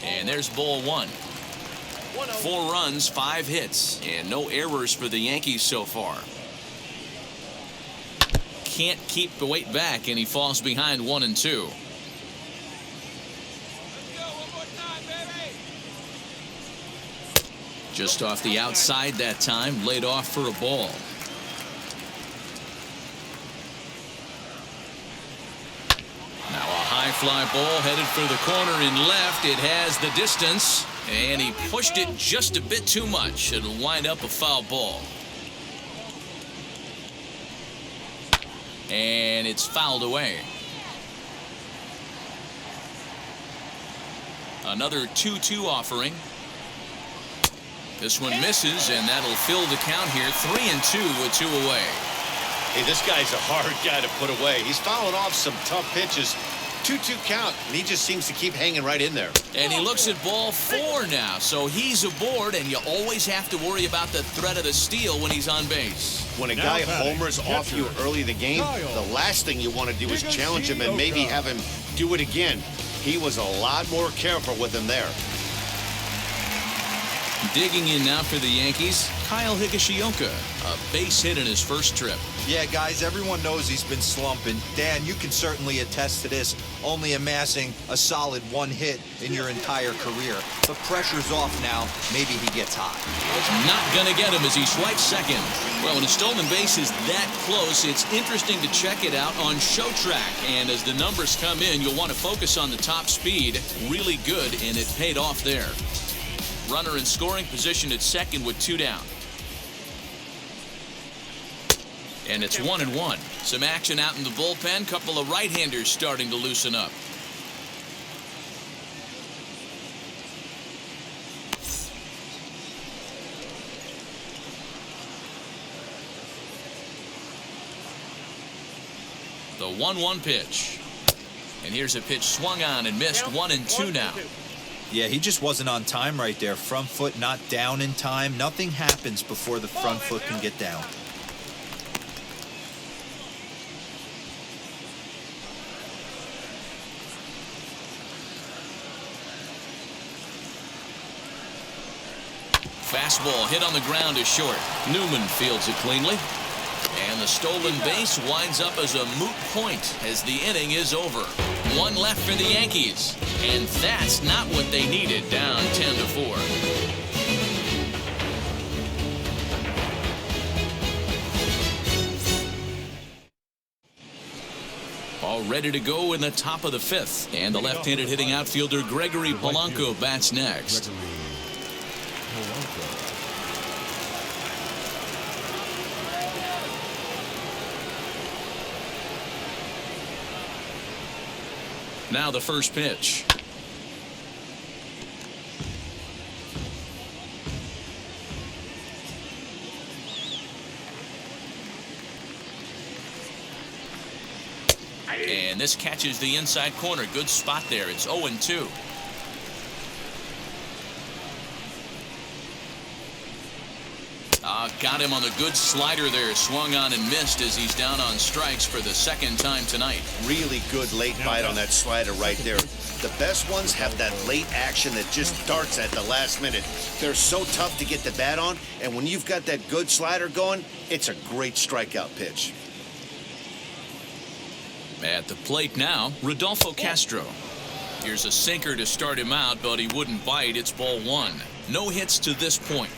And there's ball 1. 4 runs, 5 hits, and no errors for the Yankees so far. Can't keep the weight back, and he falls behind 1-2. Just off the outside that time, laid off for a ball. Now a high fly ball headed for the corner in left. It has the distance, and he pushed it just a bit too much. It'll wind up a foul ball. And it's fouled away. Another 2-2 offering. This one misses, and that'll fill the count here. 3-2 with 2 away. Hey, this guy's a hard guy to put away. He's fouling off some tough pitches. 2-2 count, and he just seems to keep hanging right in there. And he looks at ball 4 now, so he's aboard, and you always have to worry about the threat of the steal when he's on base. When a guy homers off you early in the game, the last thing you want to do is challenge him and maybe have him do it again. He was a lot more careful with him there. Digging in now for the Yankees, Kyle Higashioka, a base hit in his first trip. Yeah, guys, everyone knows he's been slumping. Dan, you can certainly attest to this, only amassing a solid 1 hit in your entire career. The pressure's off now. Maybe he gets hot. Not going to get him as he swipes second. Well, when a stolen base is that close, it's interesting to check it out on Show Track. And as the numbers come in, you'll want to focus on the top speed. Really good, and it paid off there. Runner in scoring position at second with 2 down. And it's 1-1. Some action out in the bullpen. Couple of right-handers starting to loosen up. The 1-1 pitch. And here's a pitch swung on and missed. 1-2 now. Yeah, he just wasn't on time right there. Front foot not down in time. Nothing happens before the front foot can get down. Fastball hit on the ground is short. Newman fields it cleanly. And the stolen base winds up as a moot point as the inning is over. 1 left for the Yankees. And that's not what they needed, down 10-4. All ready to go in the top of the 5th. And the left-handed hitting outfielder Gregory Polanco bats next. Now the first pitch. And this catches the inside corner. Good spot there. It's 0-2. Got him on the good slider there. Swung on and missed as he's down on strikes for the second time tonight. Really good late bite on that slider right there. The best ones have that late action that just starts at the last minute. They're so tough to get the bat on, and when you've got that good slider going, it's a great strikeout pitch. At the plate now, Rodolfo Castro. Here's a sinker to start him out, but he wouldn't bite. It's ball one. No hits to this point.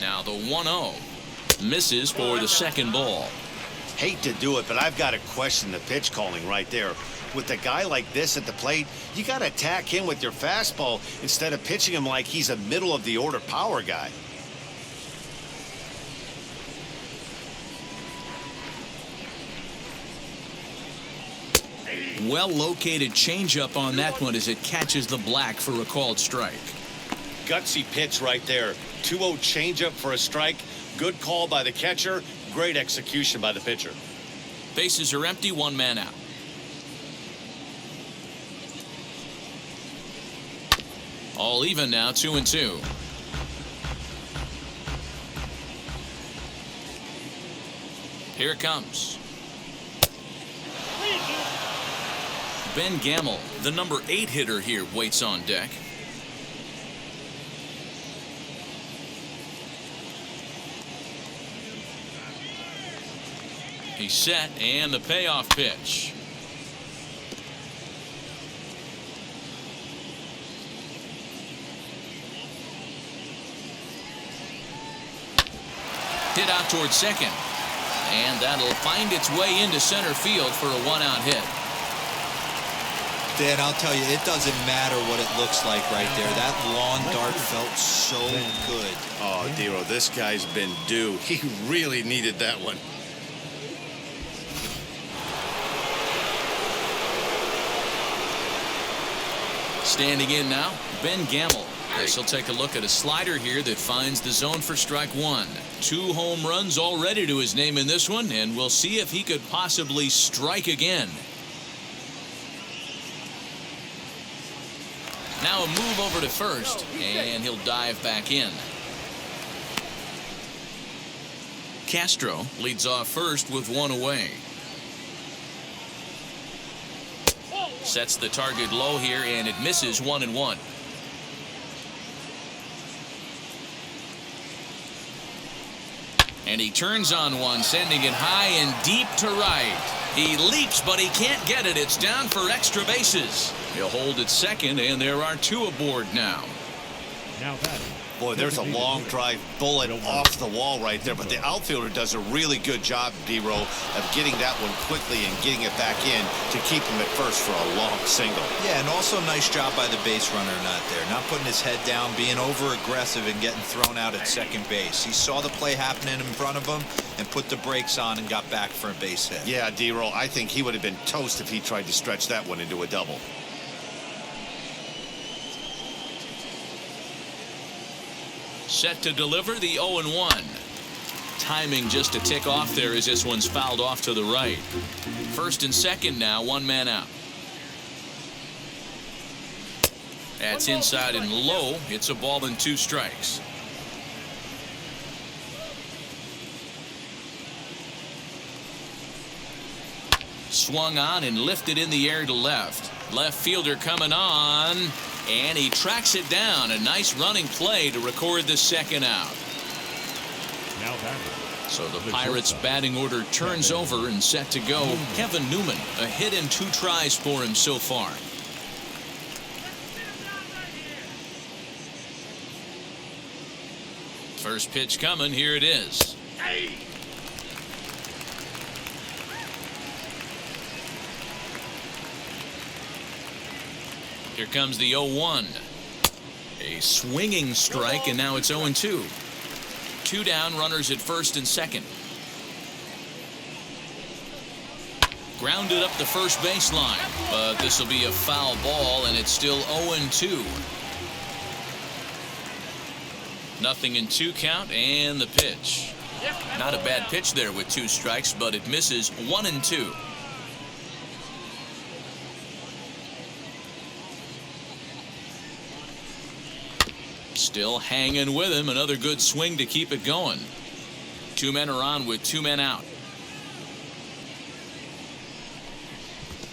Now the 1-0. Misses for the second ball. Hate to do it, but I've got to question the pitch calling right there. With a guy like this at the plate, you got to attack him with your fastball instead of pitching him like he's a middle-of-the-order power guy. Well-located changeup on that one as it catches the black for a called strike. Gutsy pitch right there. 2-0 changeup for a strike. Good call by the catcher. Great execution by the pitcher. Bases are empty, one man out. All even now, 2-2. Here it comes. Ben Gamel, the number 8 hitter here, waits on deck. He's set, and the payoff pitch. Hit out towards second. And that'll find its way into center field for a one-out hit. Dan, I'll tell you, it doesn't matter what it looks like right there. That lawn dart felt so good. Oh, Dero, this guy's been due. He really needed that one. Standing in now, Ben Gamel. This will take a look at a slider here that finds the zone for strike one. 2 home runs already to his name in this one, and we'll see if he could possibly strike again. Now a move over to first, and he'll dive back in. Castro leads off first with one away. Sets the target low here, and it misses 1-1. And he turns on one, sending it high and deep to right. He leaps, but he can't get it. It's down for extra bases. He'll hold at second, and there are 2 aboard now. Now batting. Boy, there's a long drive bullet off the wall right there, but the outfielder does a really good job, Dero, of getting that one quickly and getting it back in to keep him at first for a long single. Yeah, and also nice job by the base runner not there. Not putting his head down, being over-aggressive and getting thrown out at second base. He saw the play happening in front of him and put the brakes on and got back for a base hit. Yeah, Dero, I think he would have been toast if he tried to stretch that one into a double. Set to deliver the 0-1. Timing just a tick off there as this one's fouled off to the right. First and second now, one man out. That's inside and low. It's a ball and 2 strikes. Swung on and lifted in the air to left. Left fielder coming on. And he tracks it down. A nice running play to record the second out. Now batting. So the Pirates' batting order turns over and set to go. Kevin Newman, a hit and 2 tries for him so far. First pitch coming. Here it is. Here comes the 0-1. A swinging strike, and now it's 0-2. 2 down, runners at first and second. Grounded up the first baseline, but this will be a foul ball, and it's still 0-2. Nothing in 2 count, and the pitch. Not a bad pitch there with 2 strikes, but it misses 1-2. Still hanging with him. Another good swing to keep it going. 2 men are on with 2 men out.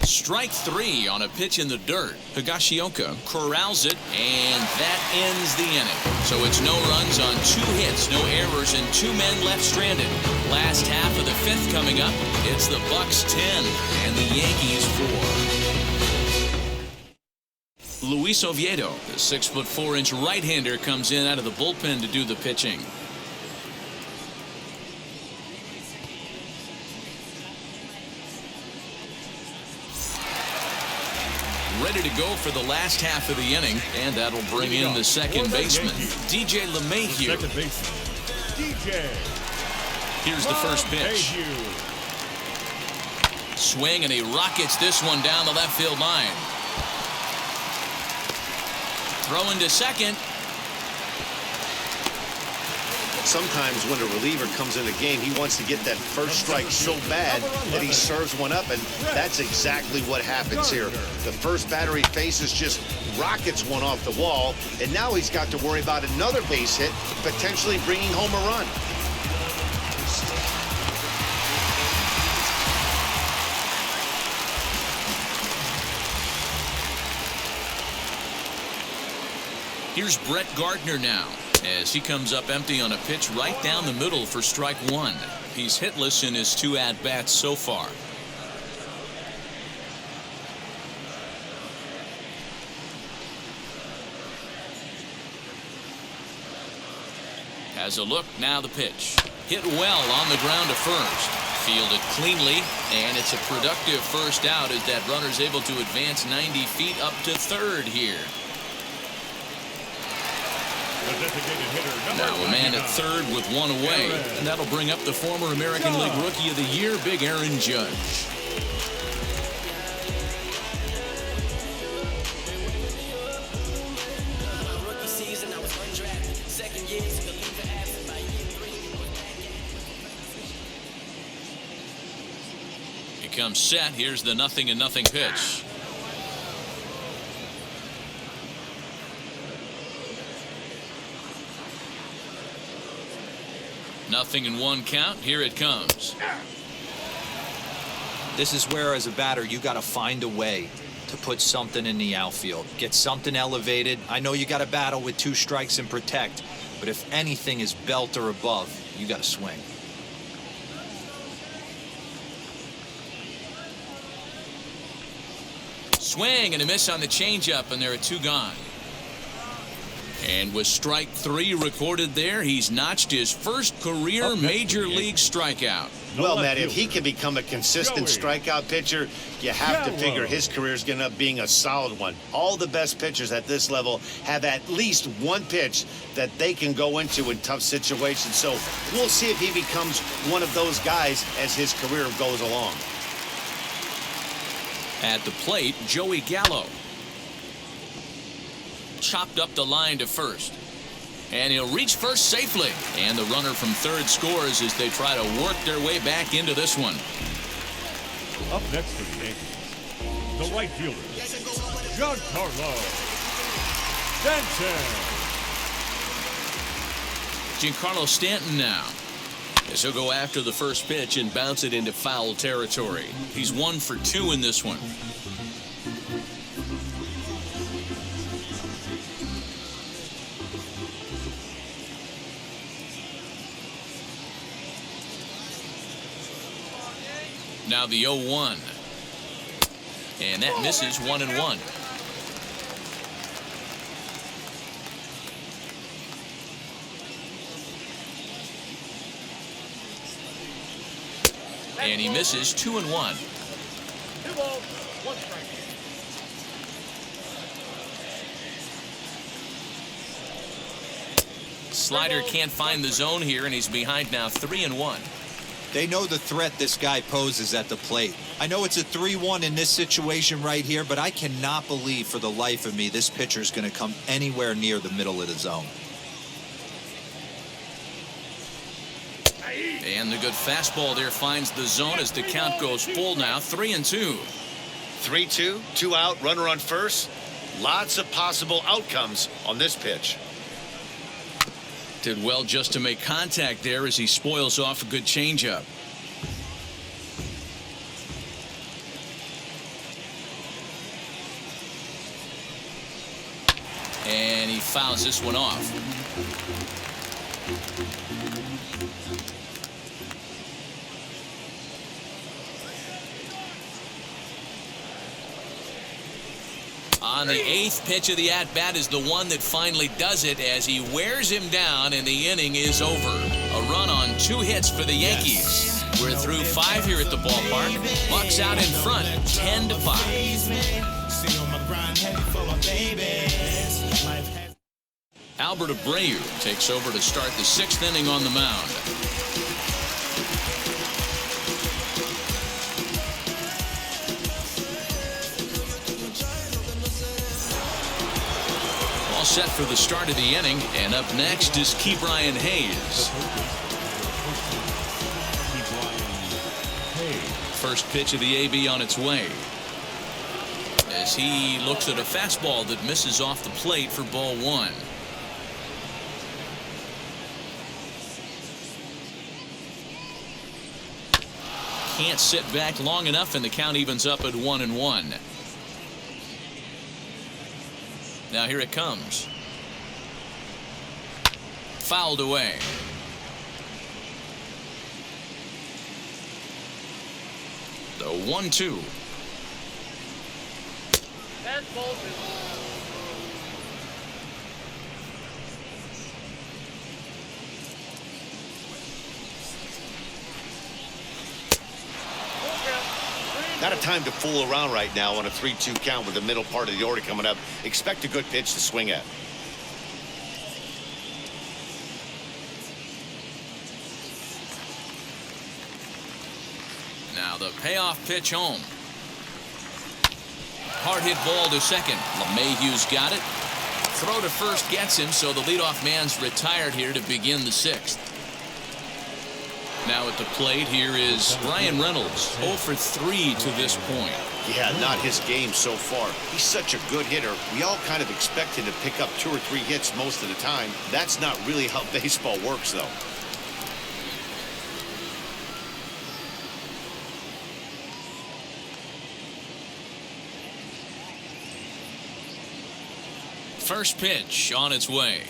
Strike 3 on a pitch in the dirt. Higashioka corrals it, and that ends the inning. So it's no runs on 2 hits, no errors, and 2 men left stranded. Last half of the 5th coming up. It's the Bucks 10 and the Yankees 4. Luis Oviedo, the 6'4" right-hander, comes in out of the bullpen to do the pitching. Ready to go for the last half of the inning, and that'll bring in the second baseman, DJ LeMahieu. Second baseman, DJ. Here's the first pitch. Swing, and he rockets this one down the left field line. Throwing to second. Sometimes when a reliever comes in a game, he wants to get that first strike so bad that he serves one up, and that's exactly what happens here. The first batter he faces just rockets one off the wall, and now he's got to worry about another base hit, potentially bringing home a run. Here's Brett Gardner now, as he comes up empty on a pitch right down the middle for strike 1. He's hitless in his 2 at-bats so far. Has a look, now the pitch. Hit well on the ground to first. Fielded cleanly, and it's a productive first out as that runner's able to advance 90 feet up to third here. Now a man at third with 1 away, and that'll bring up the former American League Rookie of the Year, Big Aaron Judge. He comes set. Here's the 0-0 pitch. Nothing in 1 count. Here it comes. This is where, as a batter, you got to find a way to put something in the outfield. Get something elevated. I know you got to battle with 2 strikes and protect, but if anything is belt or above, you got to swing. Swing and a miss on the changeup, and there are 2 gone. And with strike 3 recorded there, he's notched his first career major league strikeout. Well, Matt, if he can become a consistent strikeout pitcher, you have to figure his career is going to end up being a solid one. All the best pitchers at this level have at least 1 pitch that they can go into in tough situations. So we'll see if he becomes one of those guys as his career goes along. At the plate, Joey Gallo. Chopped up the line to first, and he'll reach first safely, and the runner from third scores as they try to work their way back into this one. Up next for the Yankees, the right fielder, Giancarlo Stanton. Giancarlo Stanton now, as he'll go after the first pitch and bounce it into foul territory. He's 1 for 2 in this one. Now the 0-1, and that misses 1-1. And he misses 2-1. 2 balls, 1 strike. Slider can't find the zone here, and he's behind now 3-1. They know the threat this guy poses at the plate. I know it's a 3-1 in this situation right here, but I cannot believe for the life of me this pitcher's going to come anywhere near the middle of the zone. And the good fastball there finds the zone as the count goes full now, 3-2. 3-2, 2 out, runner on first. Lots of possible outcomes on this pitch. Did well just to make contact there as he spoils off a good changeup. And he fouls this one off. On the 8th pitch of the at-bat is the one that finally does it as he wears him down and the inning is over. A run on 2 hits for the Yankees. We're through 5 here at the ballpark. Bucks out in front, 10-5. Albert Abreu takes over to start the 6th inning on the mound. All set for the start of the inning, and up next is Ke'Bryan Hayes. First pitch of the AB on its way, as he looks at a fastball that misses off the plate for ball 1. Can't sit back long enough, and the count evens up at 1-1. Now here it comes. Fouled away. The 1-2. That's bullshit. Not a time to fool around right now on a 3-2 count with the middle part of the order coming up. Expect a good pitch to swing at. Now the payoff pitch home. Hard hit ball to second. LeMahieu's got it. Throw to first gets him, so the leadoff man's retired here to begin the 6th. Now at the plate here is Ryan Reynolds, 0 for 3 to this point. Yeah, not his game so far. He's such a good hitter. We all kind of expect him to pick up 2 or 3 hits most of the time. That's not really how baseball works, though. First pitch on its way.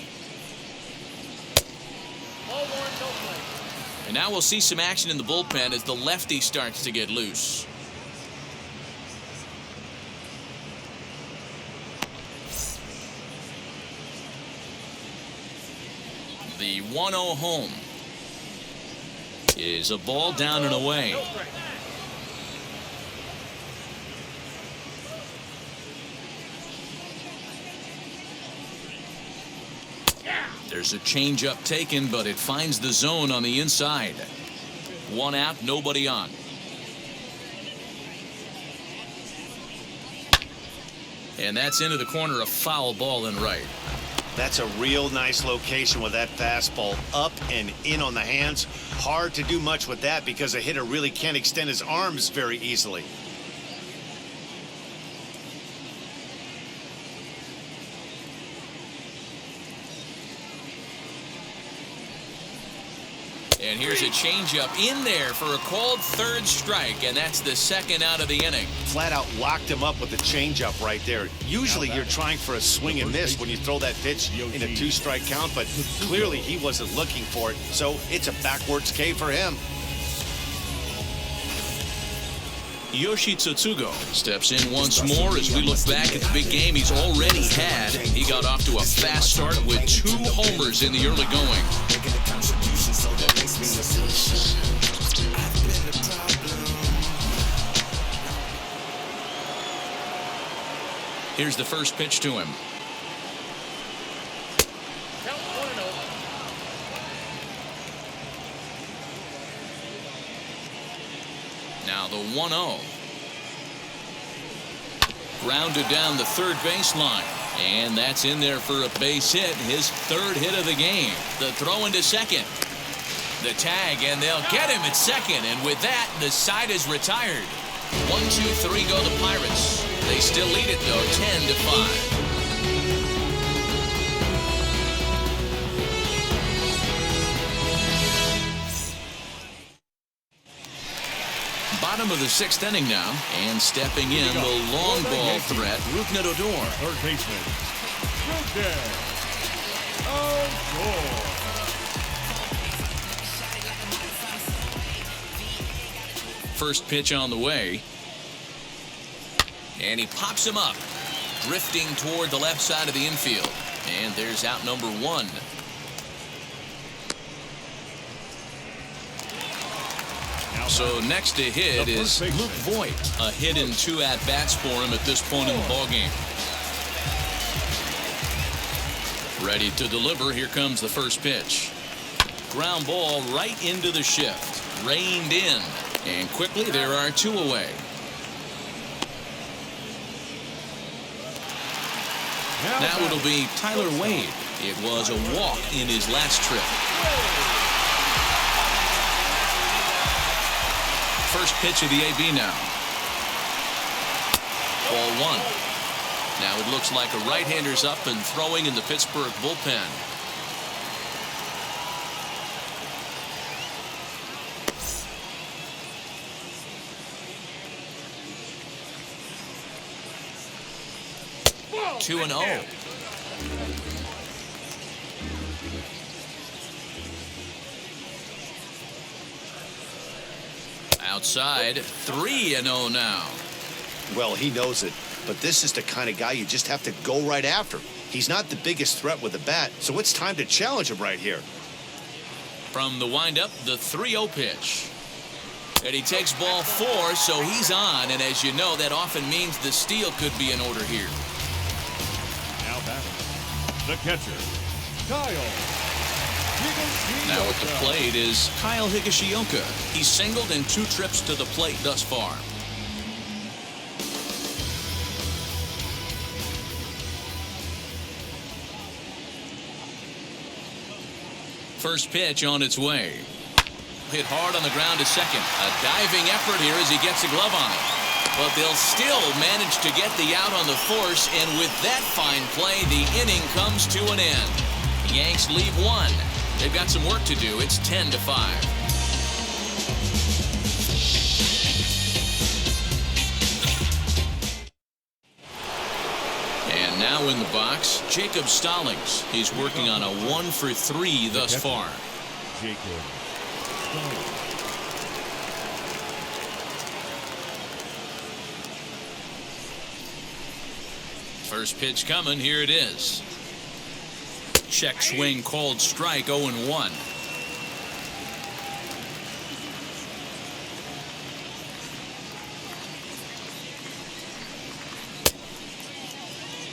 And now we'll see some action in the bullpen as the lefty starts to get loose. The 1-0 home is a ball down and away. There's a changeup taken, but it finds the zone on the inside. 1 out, nobody on. And that's into the corner, a foul ball and right. That's a real nice location with that fastball up and in on the hands. Hard to do much with that because a hitter really can't extend his arms very easily. And here's a changeup in there for a called 3rd strike, and that's the 2nd out of the inning. Flat out locked him up with a changeup right there. Usually you're trying for a swing and miss when you throw that pitch in a 2-strike count, but clearly he wasn't looking for it, so it's a backwards K for him. Yoshi Tsutsugo steps in once more as we look back at the big game he's already had. He got off to a fast start with 2 homers in the early going. Here's the first pitch to him. Now the 1-0. Grounded down the 3rd baseline. And that's in there for a base hit, his 3rd hit of the game. The throw into second. The tag, and they'll get him at second. And with that, the side is retired. 1, 2, 3 go the Pirates. They still lead it, though, 10-5. bottom of the 6th inning now, and stepping in the long ball threat, Rougned Odor. Third baseman, Rougned Odor. First pitch on the way, and he pops him up, drifting toward the left side of the infield, and there's out number 1. So next to hit is Luke Voigt. A hit in 2 at-bats for him at this point in the ballgame. Ready to deliver. Here comes the first pitch. Ground ball right into the shift. Reined in. And quickly there are 2 away. Now it'll be Tyler Wade. It was a walk in his last trip. First pitch of the AB now. Ball 1. Now it looks like a right-hander's up and throwing in the Pittsburgh bullpen. Whoa, 2-0. Outside, 3-0 now. Well, he knows it, but this is the kind of guy you just have to go right after. He's not the biggest threat with the bat, so it's time to challenge him right here. From the windup, the 3-0 pitch. And he takes ball 4, so he's on, and as you know, that often means the steal could be in order here. Now batting, the catcher, Kyle. Now at the plate is Kyle Higashioka. He's singled in 2 trips to the plate thus far. First pitch on its way. Hit hard on the ground to second. A diving effort here as he gets a glove on it. But they'll still manage to get the out on the force, and with that fine play, the inning comes to an end. The Yanks leave 1. They've got some work to do. It's 10-5. And now in the box, Jacob Stallings. He's working on a 1-for-3 thus far. Jacob Stallings. First pitch coming. Here it is. Check swing called strike. 0-1.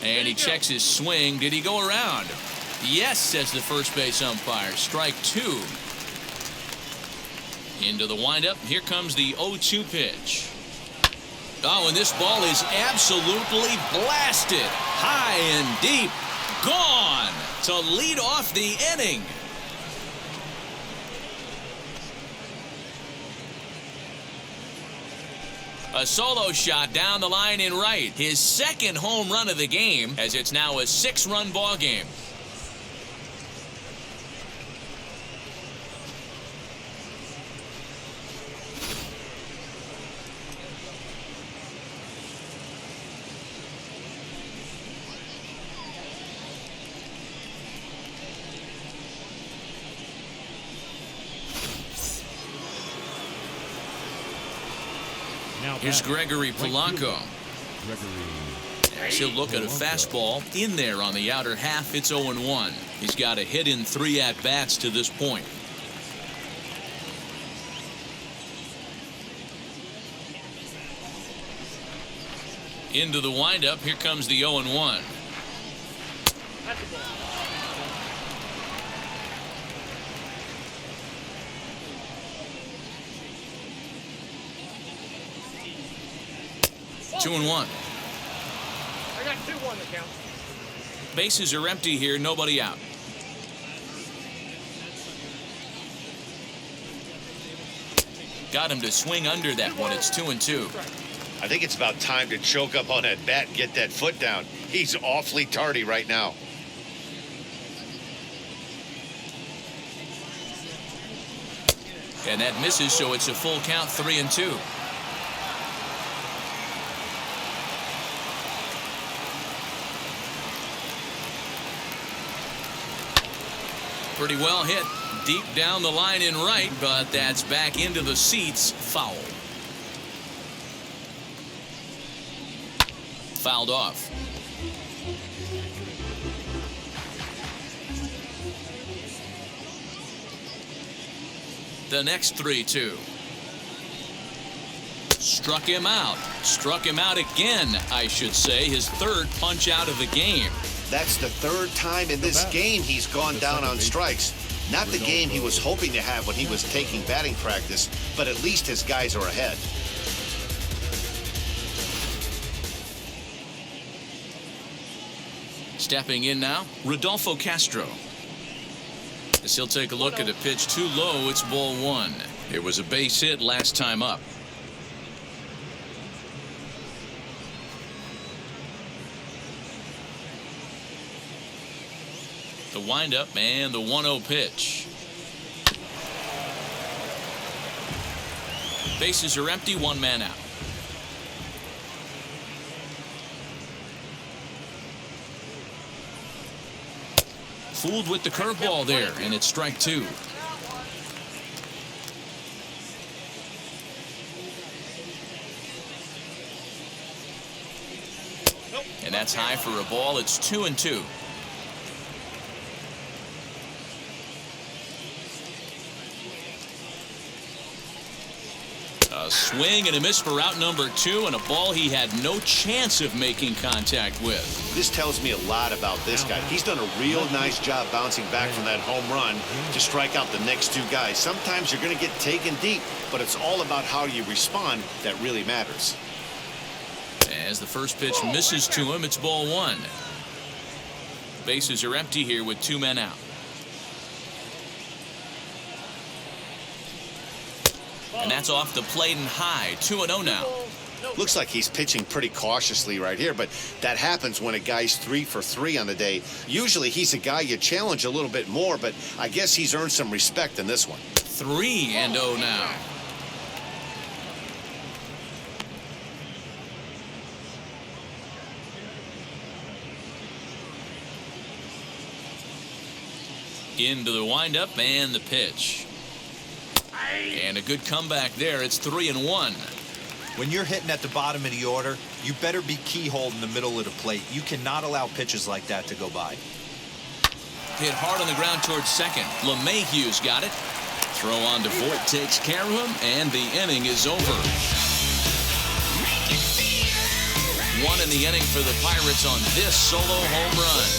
And he checks his swing. Did he go around? Yes, says the first base umpire. Strike 2. Into the windup. Here comes the 0-2 pitch. Oh, and this ball is absolutely blasted. High and deep. Gone to lead off the inning. A solo shot down the line in right. His second home run of the game, as it's now a 6-run ball game. Here's Gregory Polanco. He'll look at a fastball in there on the outer half. It's 0-1. He's got a hit in 3 at-bats to this point. Into the windup. Here comes the 0-1. Two and 1. I got 2-1 to count. Bases are empty here. Nobody out. Got him to swing under that one. It's 2-2. I think it's about time to choke up on that bat and get that foot down. He's awfully tardy right now. And that misses, so it's a full count, 3-2. Pretty well hit. Deep down the line in right, but that's back into the seats. Foul. Fouled off. The next 3-2. Struck him out. Struck him out again, I should say. His third punch out of the game. That's the third time in this game he's gone down on strikes. Not the game he was hoping to have when he was taking batting practice, but at least his guys are ahead. Stepping in now, Rodolfo Castro. As he'll take a look at a pitch too low, it's ball one. It was a base hit last time up. The windup and the 1-0 pitch. Bases are empty, one man out. Fooled with the curveball there, and it's strike two. And that's high for a ball. It's 2-2. A swing and a miss for out number two, and a ball he had no chance of making contact with. This tells me a lot about this guy. He's done a real nice job bouncing back from that home run to strike out the next two guys. Sometimes you're going to get taken deep, but it's all about how you respond that really matters. As the first pitch misses to him, it's ball one. Bases are empty here with two men out. And that's off the plate and high. 2-0 now. Looks like he's pitching pretty cautiously right here, but that happens when a guy's 3 for 3 on the day. Usually he's a guy you challenge a little bit more, but I guess he's earned some respect in this one. 3-0 now. Into the windup and the pitch. And a good comeback there. It's 3-1. When you're hitting at the bottom of the order, you better be keyhole in the middle of the plate. You cannot allow pitches like that to go by. Hit hard on the ground towards second. LeMahieu's got it. Throw on to Voigt takes care of him, and the inning is over. One in the inning for the Pirates on this solo home run.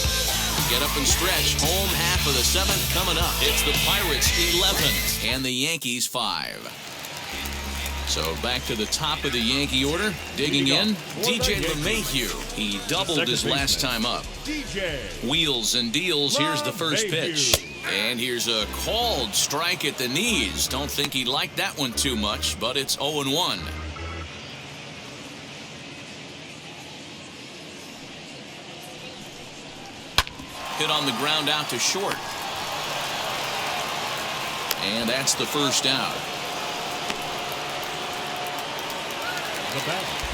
Get up and stretch. Home half of the seventh coming up. It's the Pirates 11 and the Yankees 5. So back to the top of the Yankee order. Digging in, DJ LeMahieu. He doubled his last time up. Wheels and deals. Here's the first pitch. And here's a called strike at the knees. Don't think he liked that one too much, but it's 0-1. Hit on the ground out to short. And that's the first out.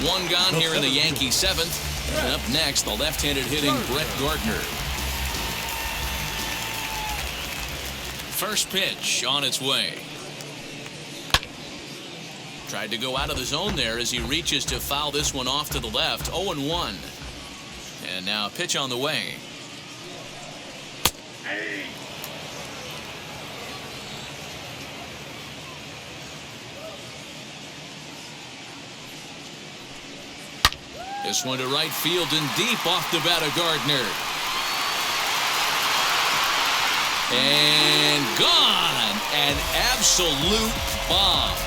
One gone here in the Yankee seventh. And up next, the left-handed hitting Brett Gardner. First pitch on its way. Tried to go out of the zone there as he reaches to foul this one off to the left. 0-1. And now a pitch on the way. This one to right field and deep off the bat of Gardner. And gone. An absolute bomb.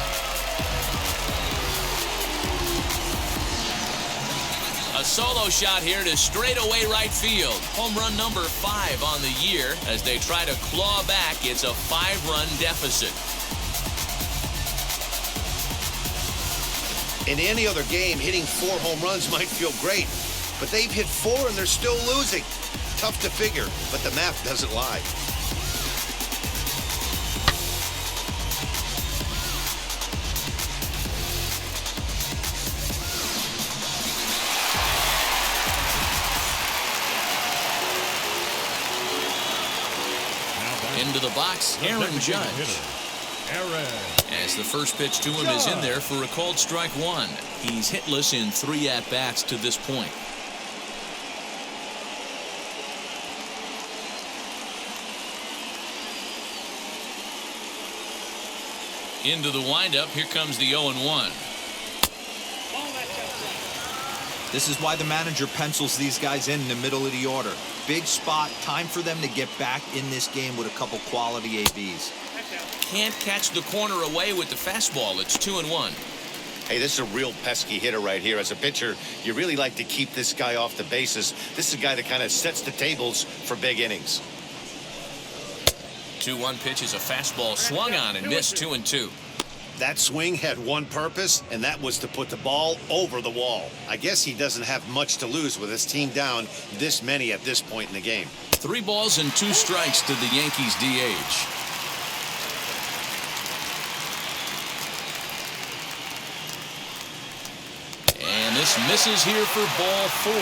A solo shot here to straightaway right field. Home run number 5 on the year. As they try to claw back, it's a 5-run deficit. In any other game, hitting 4 home runs might feel great, but they've hit 4 and they're still losing. Tough to figure, but the math doesn't lie. Into box, The Aaron designated Judge. hitter, Aaron. As the first pitch to him is in there for a called strike one. He's hitless in 3 at-bats to this point. Into the windup, here comes the 0-1. This is why the manager pencils these guys in the middle of the order. Big spot, time for them to get back in this game with a couple quality ABs. Can't catch the corner away with the fastball. It's 2-1. Hey, this is a real pesky hitter right here. As a pitcher, you really like to keep this guy off the bases. This is a guy that kind of sets the tables for big innings. 2-1 pitch is a fastball swung on and missed. 2-2. That swing had one purpose, and that was to put the ball over the wall. I guess he doesn't have much to lose with his team down this many at this point in the game. 3 balls and 2 strikes to the Yankees DH. And this misses here for ball 4.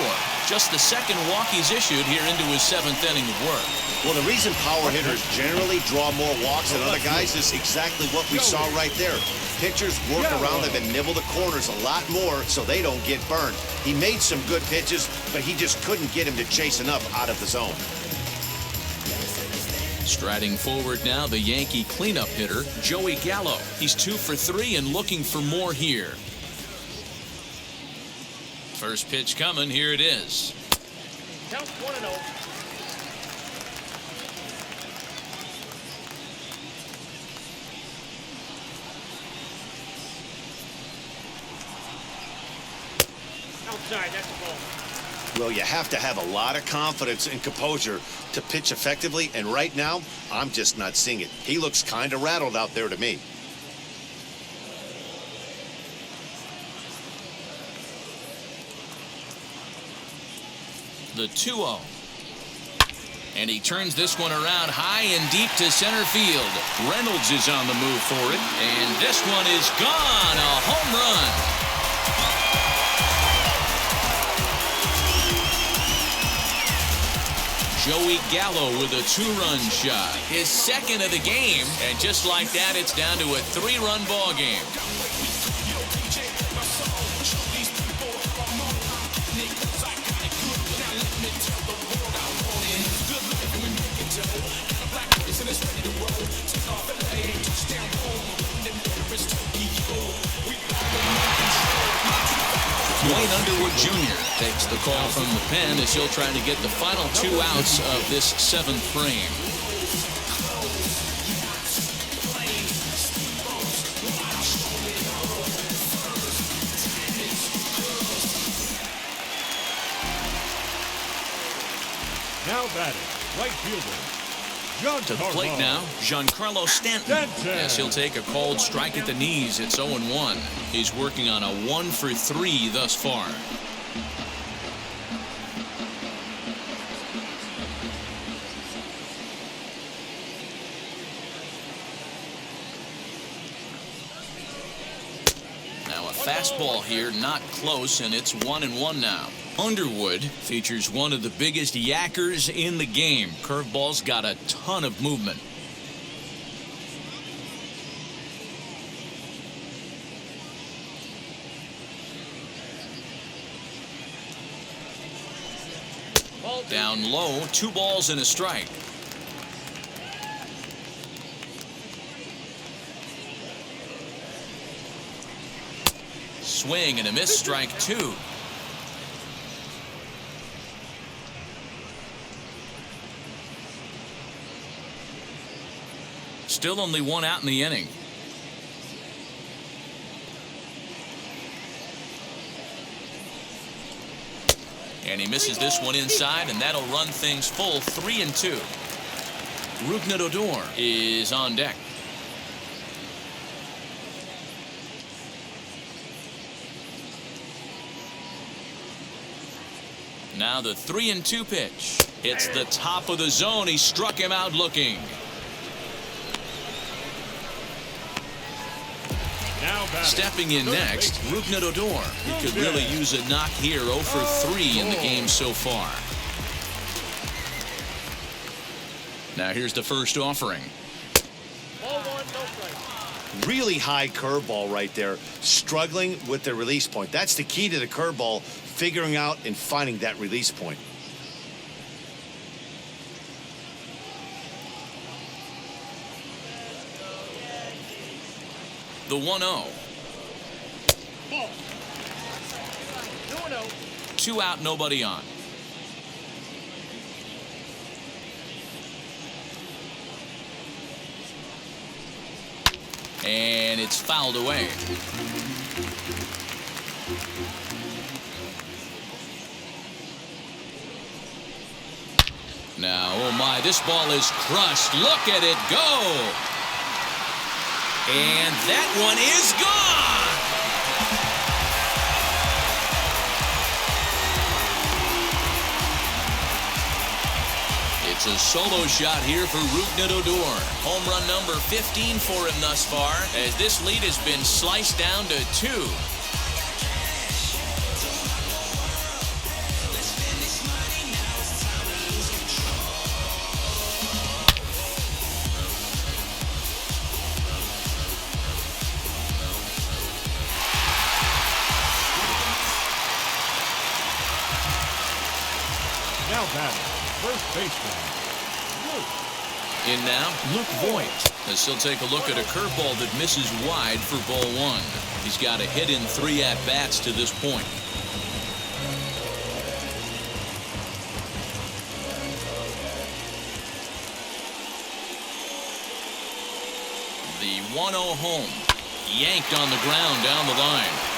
Just the second walk he's issued here into his 7th inning of work. Well, the reason power hitters generally draw more walks than other guys is exactly what we saw right there. Pitchers work around them and nibble the corners a lot more so they don't get burned. He made some good pitches, but he just couldn't get him to chase enough out of the zone. Striding forward now, the Yankee cleanup hitter, Joey Gallo. He's 2 for 3 and looking for more here. First pitch coming. Here it is. Count 1-0. Outside, that's a ball. Well, you have to have a lot of confidence and composure to pitch effectively, and right now, I'm just not seeing it. He looks kind of rattled out there to me. The 2-0. And he turns this one around high and deep to center field. Reynolds is on the move for it, and this one is gone. A home run. Joey Gallo with a 2-run shot. His second of the game, and just like that, it's down to a 3-run ball game. Wayne Underwood Jr. takes the call from the pen as he'll try to get the final 2 outs of this 7th frame. Now batting, right fielder, To the plate now, Giancarlo Stanton. As he'll take a called strike at the knees. It's 0-1. He's working on a 1 for 3 thus far. Now a fastball here, not close, and it's 1-1 now. Underwood features one of the biggest yackers in the game. Curveball's got a ton of movement. Down low, 2 balls and a strike. Swing and a miss, strike 2. Still only 1 out in the inning. And he misses this one inside, and that'll run things full 3-2. Rougned Odor is on deck. Now the 3-2 pitch. It's the top of the zone. He struck him out looking. Stepping in next, Rougned Odor. He could really use a knock here. 0 for 3 in the game so far. Now here's the first offering. Really high curveball right there, struggling with the release point. That's the key to the curveball, figuring out and finding that release point. The 1-0. Ball. 2-0. 2 out, nobody on. And it's fouled away. Now, oh my, this ball is crushed. Look at it go. And that one is gone. It's a solo shot here for Rougned Odor. Home run number 15 for him thus far, as this lead has been sliced down to 2. Now batting, first baseman, Luke. In now, Luke Voigt, as he'll take a look at a curveball that misses wide for ball 1. He's got a hit in 3 at-bats to this point. The 1-0 home, yanked on the ground down the line.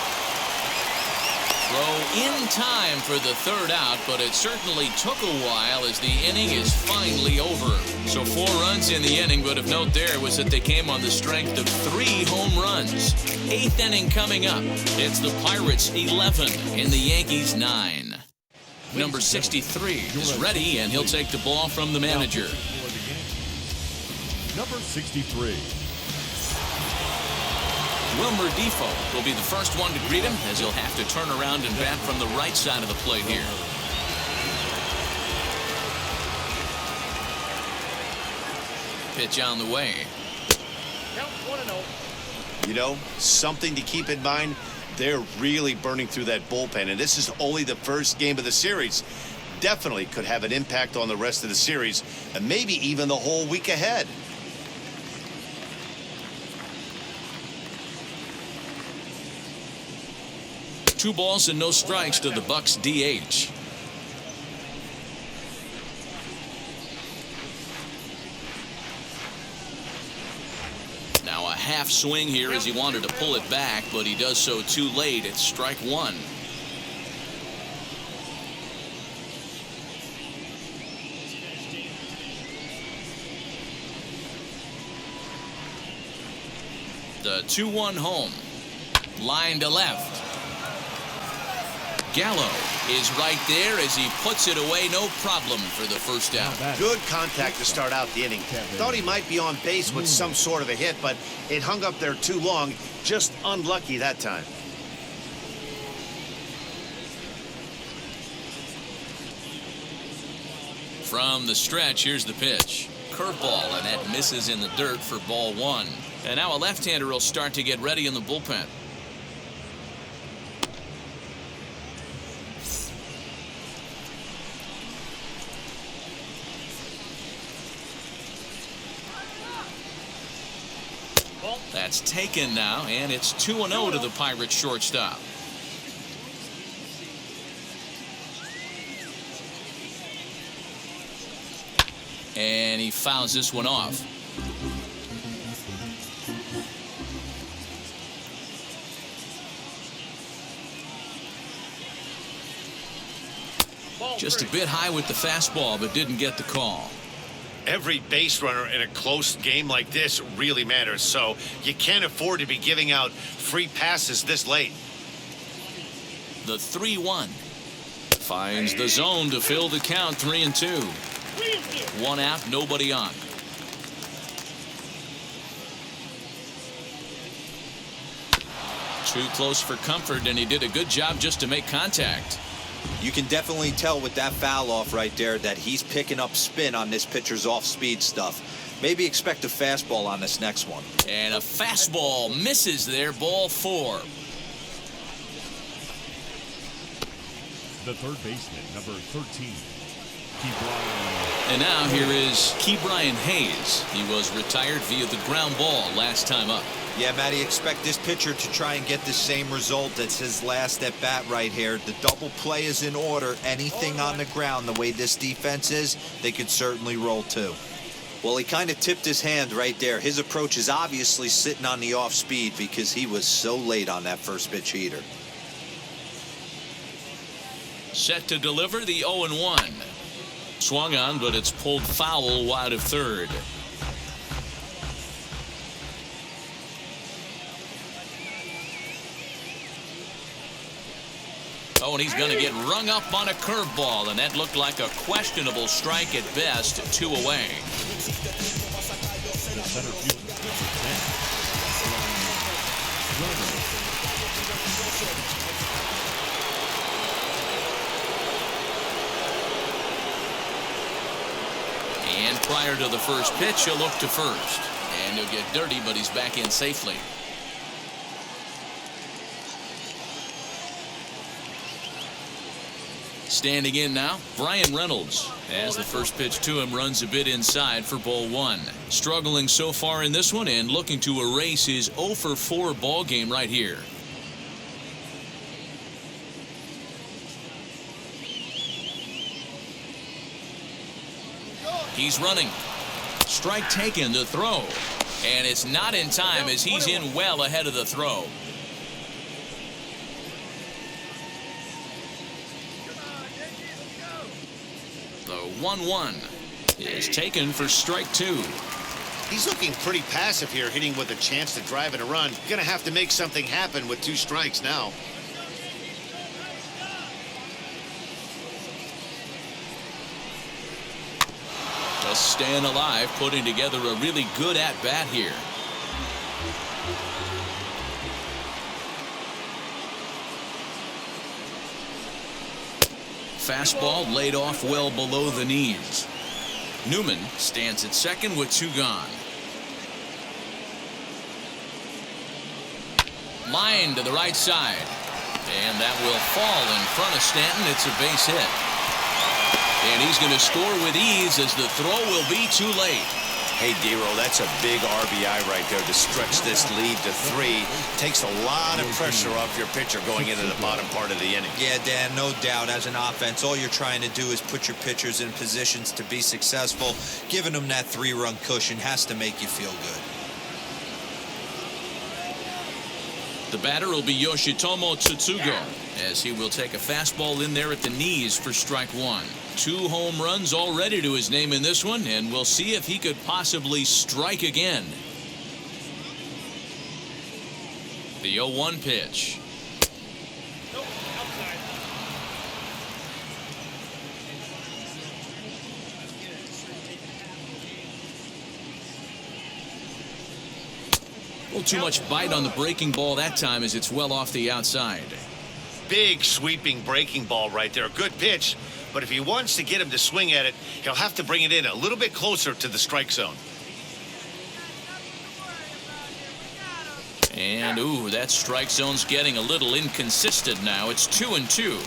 Crowe in time for the 3rd out, but it certainly took a while as the inning is finally over. So 4 runs in the inning, but of note there was that they came on the strength of 3 home runs. 8th inning coming up. It's the Pirates 11 and the Yankees 9. Number 63 is ready, and he'll take the ball from the manager. Number 63. Wilmer Defoe will be the first one to greet him, as he'll have to turn around and bat from the right side of the plate here. Pitch on the way. Count 1-0. You know, something to keep in mind, they're really burning through that bullpen, and this is only the first game of the series. Definitely could have an impact on the rest of the series, and maybe even the whole week ahead. Two balls and no strikes to the Bucks DH. Now a half swing here as he wanted to pull it back, but he does so too late. It's strike 1. The 2-1 home. Line to left. Gallo is right there as he puts it away, no problem for the first out. Good contact to start out the inning. Thought he might be on base with some sort of a hit, but it hung up there too long. Just unlucky that time. From the stretch, here's the pitch. Curveball, and that misses in the dirt for ball 1. And now a left-hander will start to get ready in the bullpen. That's taken now, and it's 2-0 to the Pirates shortstop. And he fouls this one off. Just a bit high with the fastball, but didn't get the call. Every base runner in a close game like this really matters, so you can't afford to be giving out free passes this late. The 3-1 finds the zone to fill the count. 3-2. 1 out, nobody on. Too close for comfort, and he did a good job just to make contact. You can definitely tell with that foul off right there that he's picking up spin on this pitcher's off-speed stuff. Maybe expect a fastball on this next one. And a fastball misses there, ball 4. The third baseman, number 13, Ke'Bryan. And now here is Ke'Bryan Hayes. He was retired via the ground ball last time up. Yeah, Matty, expect this pitcher to try and get the same result. That's his last at bat right here. The double play is in order. Anything on the ground, the way this defense is, they could certainly roll too. Well, he kind of tipped his hand right there. His approach is obviously sitting on the off speed because he was so late on that first pitch heater. Set to deliver the 0-1. Swung on, but it's pulled foul wide of third. Oh, and he's going to get rung up on a curveball, and that looked like a questionable strike at best. 2 away. The center fielder, number 10, And prior to the first pitch, he'll look to first. And he'll get dirty, but he's back in safely. Standing in now, Brian Reynolds. As the first pitch to him runs a bit inside for ball 1. Struggling so far in this one and looking to erase his 0-for-4 ball game right here. He's running. Strike taken to throw. And it's not in time as he's in well ahead of the throw. The 1-1 is taken for strike 2. He's looking pretty passive here, hitting with a chance to drive in a run. You're going to have to make something happen with 2 strikes now. Just staying alive, putting together a really good at-bat here. Fastball laid off well below the knees. Newman stands at second with 2 gone. Line to the right side. And that will fall in front of Stanton. It's a base hit. And he's going to score with ease as the throw will be too late. Hey, D-Roll, that's a big RBI right there to stretch this lead to 3. Takes a lot of pressure off your pitcher going into the bottom part of the inning. Yeah, Dan, no doubt. As an offense, all you're trying to do is put your pitchers in positions to be successful. Giving them that 3-run cushion has to make you feel good. The batter will be Yoshitomo Tsutsugo, as he will take a fastball in there at the knees for strike 1. 2 home runs already to his name in this one, and we'll see if he could possibly strike again. The 0-1 pitch. A little too much bite on the breaking ball that time as it's well off the outside. Big sweeping breaking ball right there. Good pitch. But if he wants to get him to swing at it, he'll have to bring it in a little bit closer to the strike zone. And, ooh, that strike zone's getting a little inconsistent now. It's 2-2.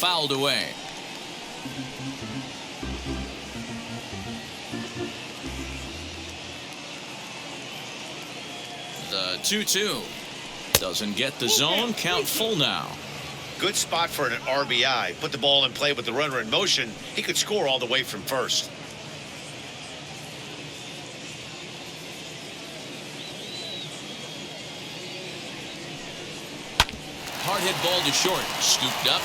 Fouled away. The 2-2 doesn't get the zone. Count full now. Good spot for an RBI. Put the ball in play with the runner in motion. He could score all the way from first. Hard hit ball to short. Scooped up.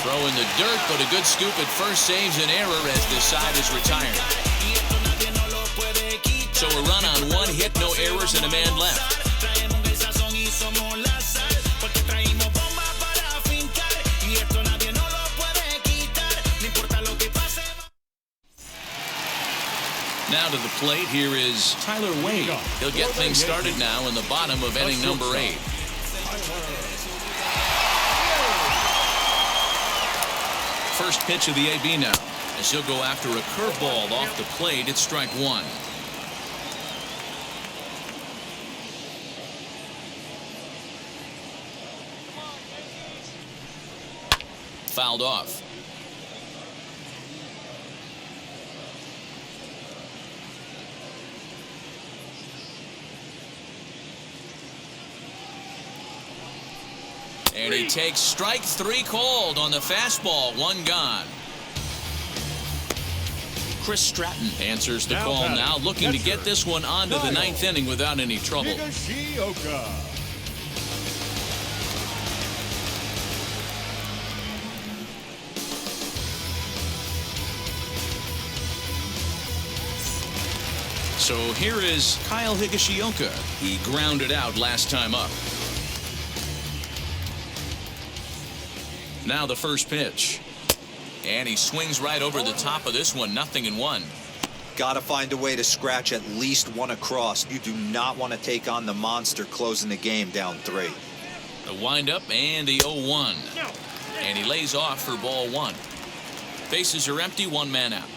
Throw in the dirt, but a good scoop at first saves an error as the side is retired. So a run on 1 hit, no errors, and a man left. Now now to the plate. Here is Tyler Wade. He'll get things started now in the bottom of inning number 8. First pitch of the AB now, as he'll go after a curveball off the plate. It's strike 1. Fouled off. And he takes strike 3 called on the fastball. 1 gone. Chris Stratton answers the call now, looking to get this one on to the 9th inning without any trouble. So here is Kyle Higashioka. He grounded out last time up. Now the first pitch. And he swings right over the top of this one. 0-1. Got to find a way to scratch at least one across. You do not want to take on the monster closing the game down 3. The windup and the 0-1. And he lays off for ball 1. Bases are empty. 1 man out.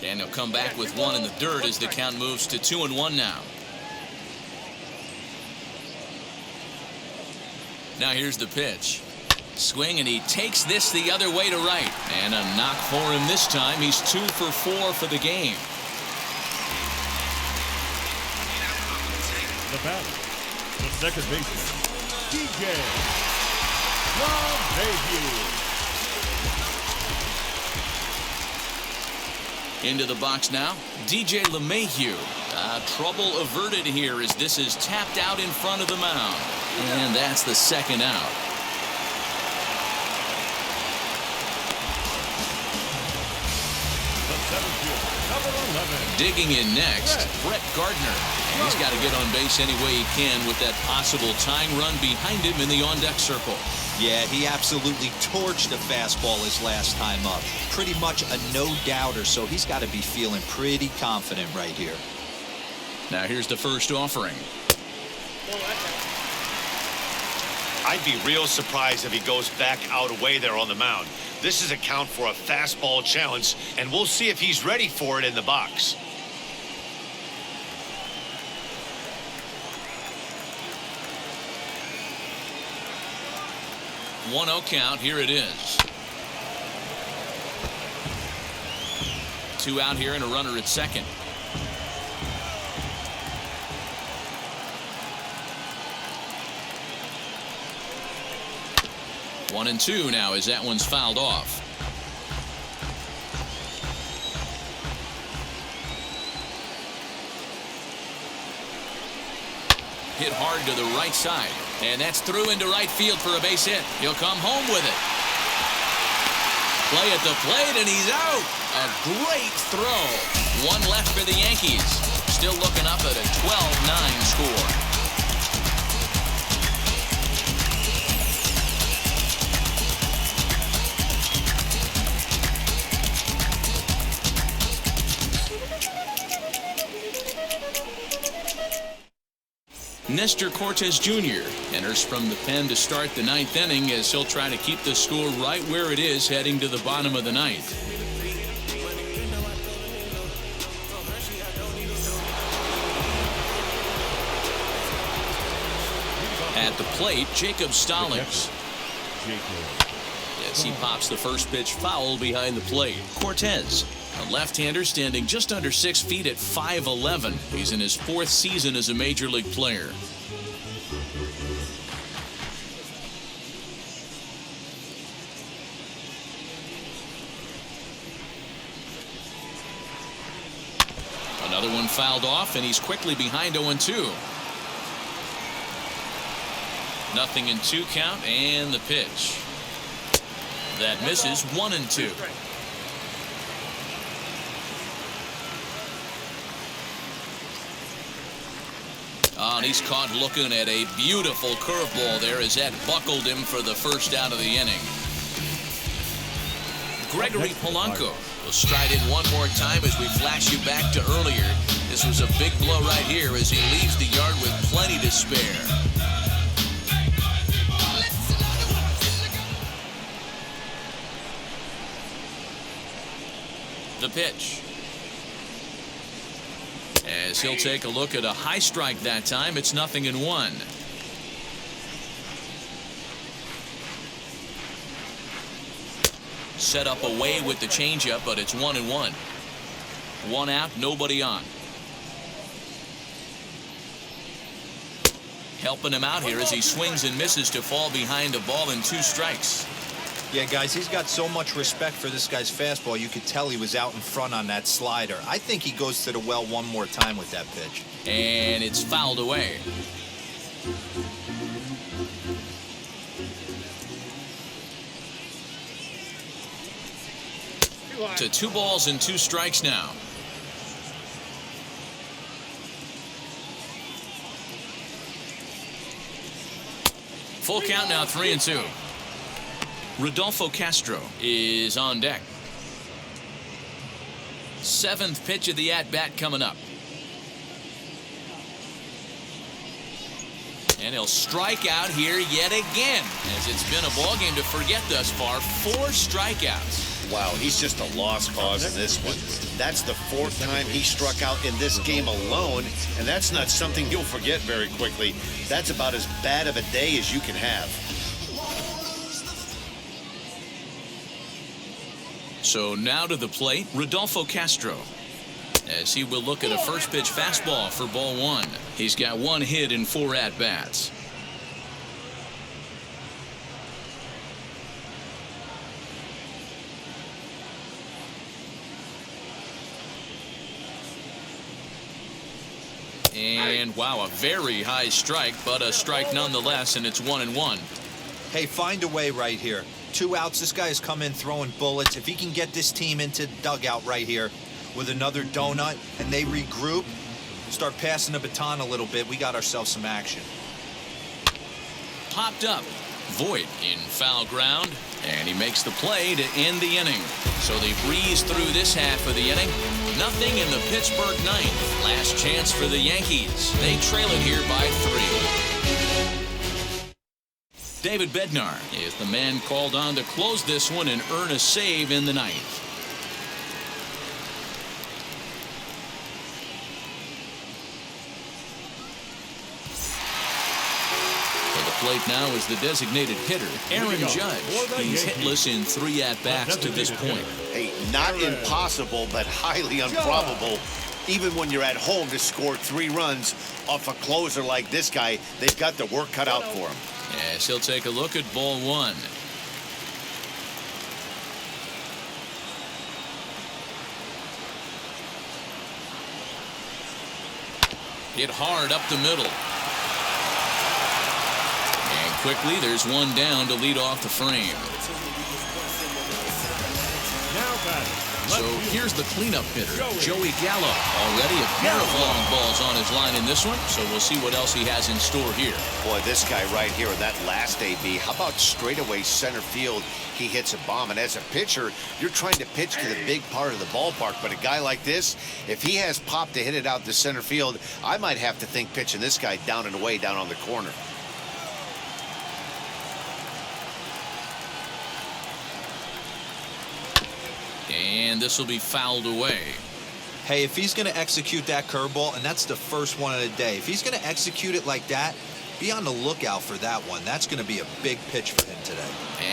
And he'll come back with 1 in the dirt as the count moves to 2-1 now. Now here's the pitch. Swing, and he takes this the other way to right. And a knock for him this time. He's 2 for 4 for the game. The batter, the second baseman, DJ LeMahieu. Into the box now, DJ LeMahieu. Trouble averted here as this is tapped out in front of the mound. And that's the second out. The seventh fielder, number 11. Digging in next, Brett Gardner. And he's got to get on base any way he can with that possible tying run behind him in the on-deck circle. Yeah, he absolutely torched the fastball his last time up. Pretty much a no-doubter, so he's got to be feeling pretty confident right here. Now here's the first offering. I'd be real surprised if he goes back out away there on the mound. This is a count for a fastball challenge, and we'll see if he's ready for it in the box. One 0 count. Here it is. 2 out here and a runner at second. One and 2 now as that one's fouled off. Hit hard to the right side. And that's through into right field for a base hit. He'll come home with it. Play at the plate, and he's out. A great throw. 1 left for the Yankees. Still looking up at a 12-9 score. Nestor Cortes Jr. enters from the pen to start the 9th inning as he'll try to keep the score right where it is heading to the bottom of the 9th. At the plate, Jacob Stallings. As he pops the first pitch foul behind the plate. Cortes, a left-hander standing just under 6 feet at 5'11". He's in his 4th season as a major league player. Another one fouled off, and he's quickly behind 0-2. 0-2 count, and the pitch. That misses. 1-2. And he's caught looking at a beautiful curveball there as that buckled him for the first out of the inning. Gregory Polanco We'll stride in one more time as we flash you back to earlier. This was a big blow right here as he leaves the yard with plenty to spare. The pitch. As he'll take a look at a high strike that time, it's 0-1. Set up away with the changeup, but it's 1-1. One out, nobody on. Helping him out here as he swings and misses to fall behind a ball and 2 strikes. Yeah, guys, he's got so much respect for this guy's fastball. You could tell he was out in front on that slider. I think he goes to the well one more time with that pitch. And it's fouled away. To 2 balls and 2 strikes now. Full count now, 3-2. Rodolfo Castro is on deck. 7th pitch of the at-bat coming up. And he'll strike out here yet again, as it's been a ball game to forget thus far. 4 strikeouts. Wow, he's just a lost cause in this one. That's the 4th time he struck out in this game alone, and that's not something you'll forget very quickly. That's about as bad of a day as you can have. So now to the plate, Rodolfo Castro, as he will look at a first pitch fastball for ball 1. He's got 1 hit in 4 at-bats. And wow, a very high strike, but a strike nonetheless, and it's 1-1. Hey, find a way right here. 2 outs. This guy has come in throwing bullets. If he can get this team into the dugout right here with another donut and they regroup, start passing the baton a little bit, we got ourselves some action. Popped up. Voit in foul ground, and he makes the play to end the inning. So they breeze through this half of the inning. Nothing in the Pittsburgh 9th. Last chance for the Yankees. They trail it here by 3. David Bednar is the man called on to close this one and earn a save in the 9th. Plate now is the designated hitter, Aaron Judge. He's hitless in 3 at-bats to this point. Hey, not impossible, but highly improbable. Even when you're at home to score 3 runs off a closer like this guy, they've got the work cut out for him. Yes, he'll take a look at ball 1. Hit hard up the middle. Quickly, there's one down to lead off the frame. So here's the cleanup hitter, Joey Gallo. Already a pair of long balls on his line in this one, so we'll see what else he has in store here. Boy, this guy right here, that last AB, how about straightaway center field? He hits a bomb, and as a pitcher, you're trying to pitch to the big part of the ballpark, but a guy like this, if he has pop to hit it out to center field, I might have to think pitching this guy down and away down on the corner. And this will be fouled away. Hey, if he's going to execute that curveball, and that's the first one of the day, if he's going to execute it like that, be on the lookout for that one. That's going to be a big pitch for him today.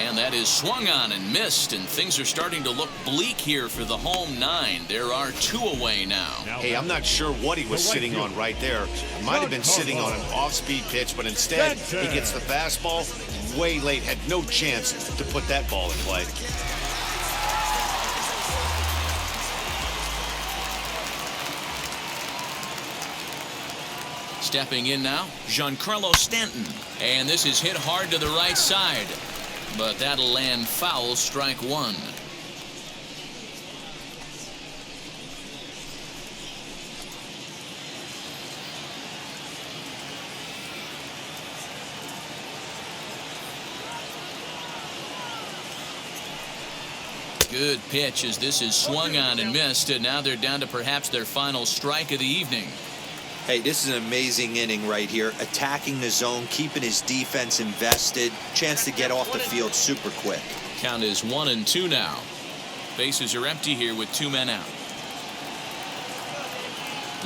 And that is swung on and missed, and things are starting to look bleak here for the home 9. There are 2 away now. Hey, I'm not sure what he was sitting on right there. It might have been sitting on an off-speed pitch, but instead he gets the fastball way late. Had no chance to put that ball in play. Stepping in now, Giancarlo Stanton. And this is hit hard to the right side. But that'll land foul, strike 1. Good pitch as this is swung on and missed, and now they're down to perhaps their final strike of the evening. Hey, this is an amazing inning right here. Attacking the zone, keeping his defense invested. Chance to get off the field super quick. Count is 1-2 now. Bases are empty here with 2 men out.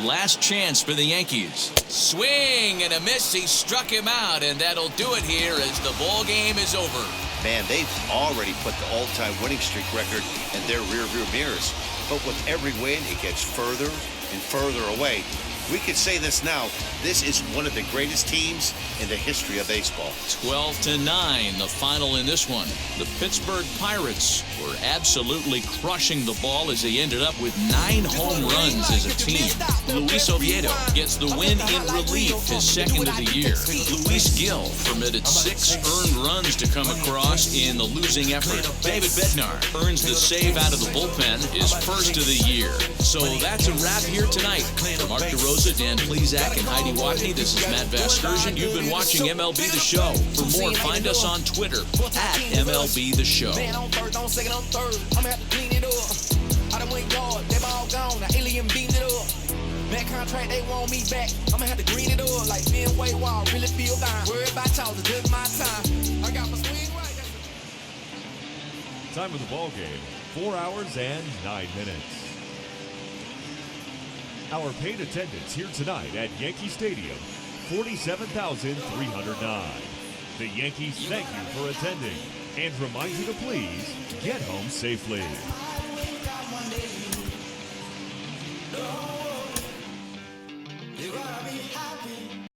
Last chance for the Yankees. Swing and a miss. He struck him out, and that'll do it here as the ball game is over. Man, they've already put the all-time winning streak record in their rearview mirrors. But with every win, it gets further and further away. We could say this now. This is one of the greatest teams in the history of baseball. 12-9, the final in this one. The Pittsburgh Pirates were absolutely crushing the ball as they ended up with 9 home runs as a team. Luis Oviedo gets the win in relief, his second of the year. Luis Gil permitted 6 earned runs to come across in the losing effort. David Bednar earns the save out of the bullpen, his first of the year. So that's a wrap here tonight. For Mark DeRosa, Dan Plezak, and Heidi Watney, this is Matt Vasgersian. You've been watching MLB The Show. For more, find us on Twitter at MLB The Show. Man on third, on second, on third. I'ma have to clean it up. I done went yard, they ball gone. Now alien beating it up. Man contract, they want me back. I'ma have to green it up like being way wild. Really feel down. Worried about y'all, it's just my time. I got my swing right. Time of the ball game, 4 hours and 9 minutes. Our paid attendance here tonight at Yankee Stadium, 47,309. The Yankees thank you for attending and remind you to please get home safely.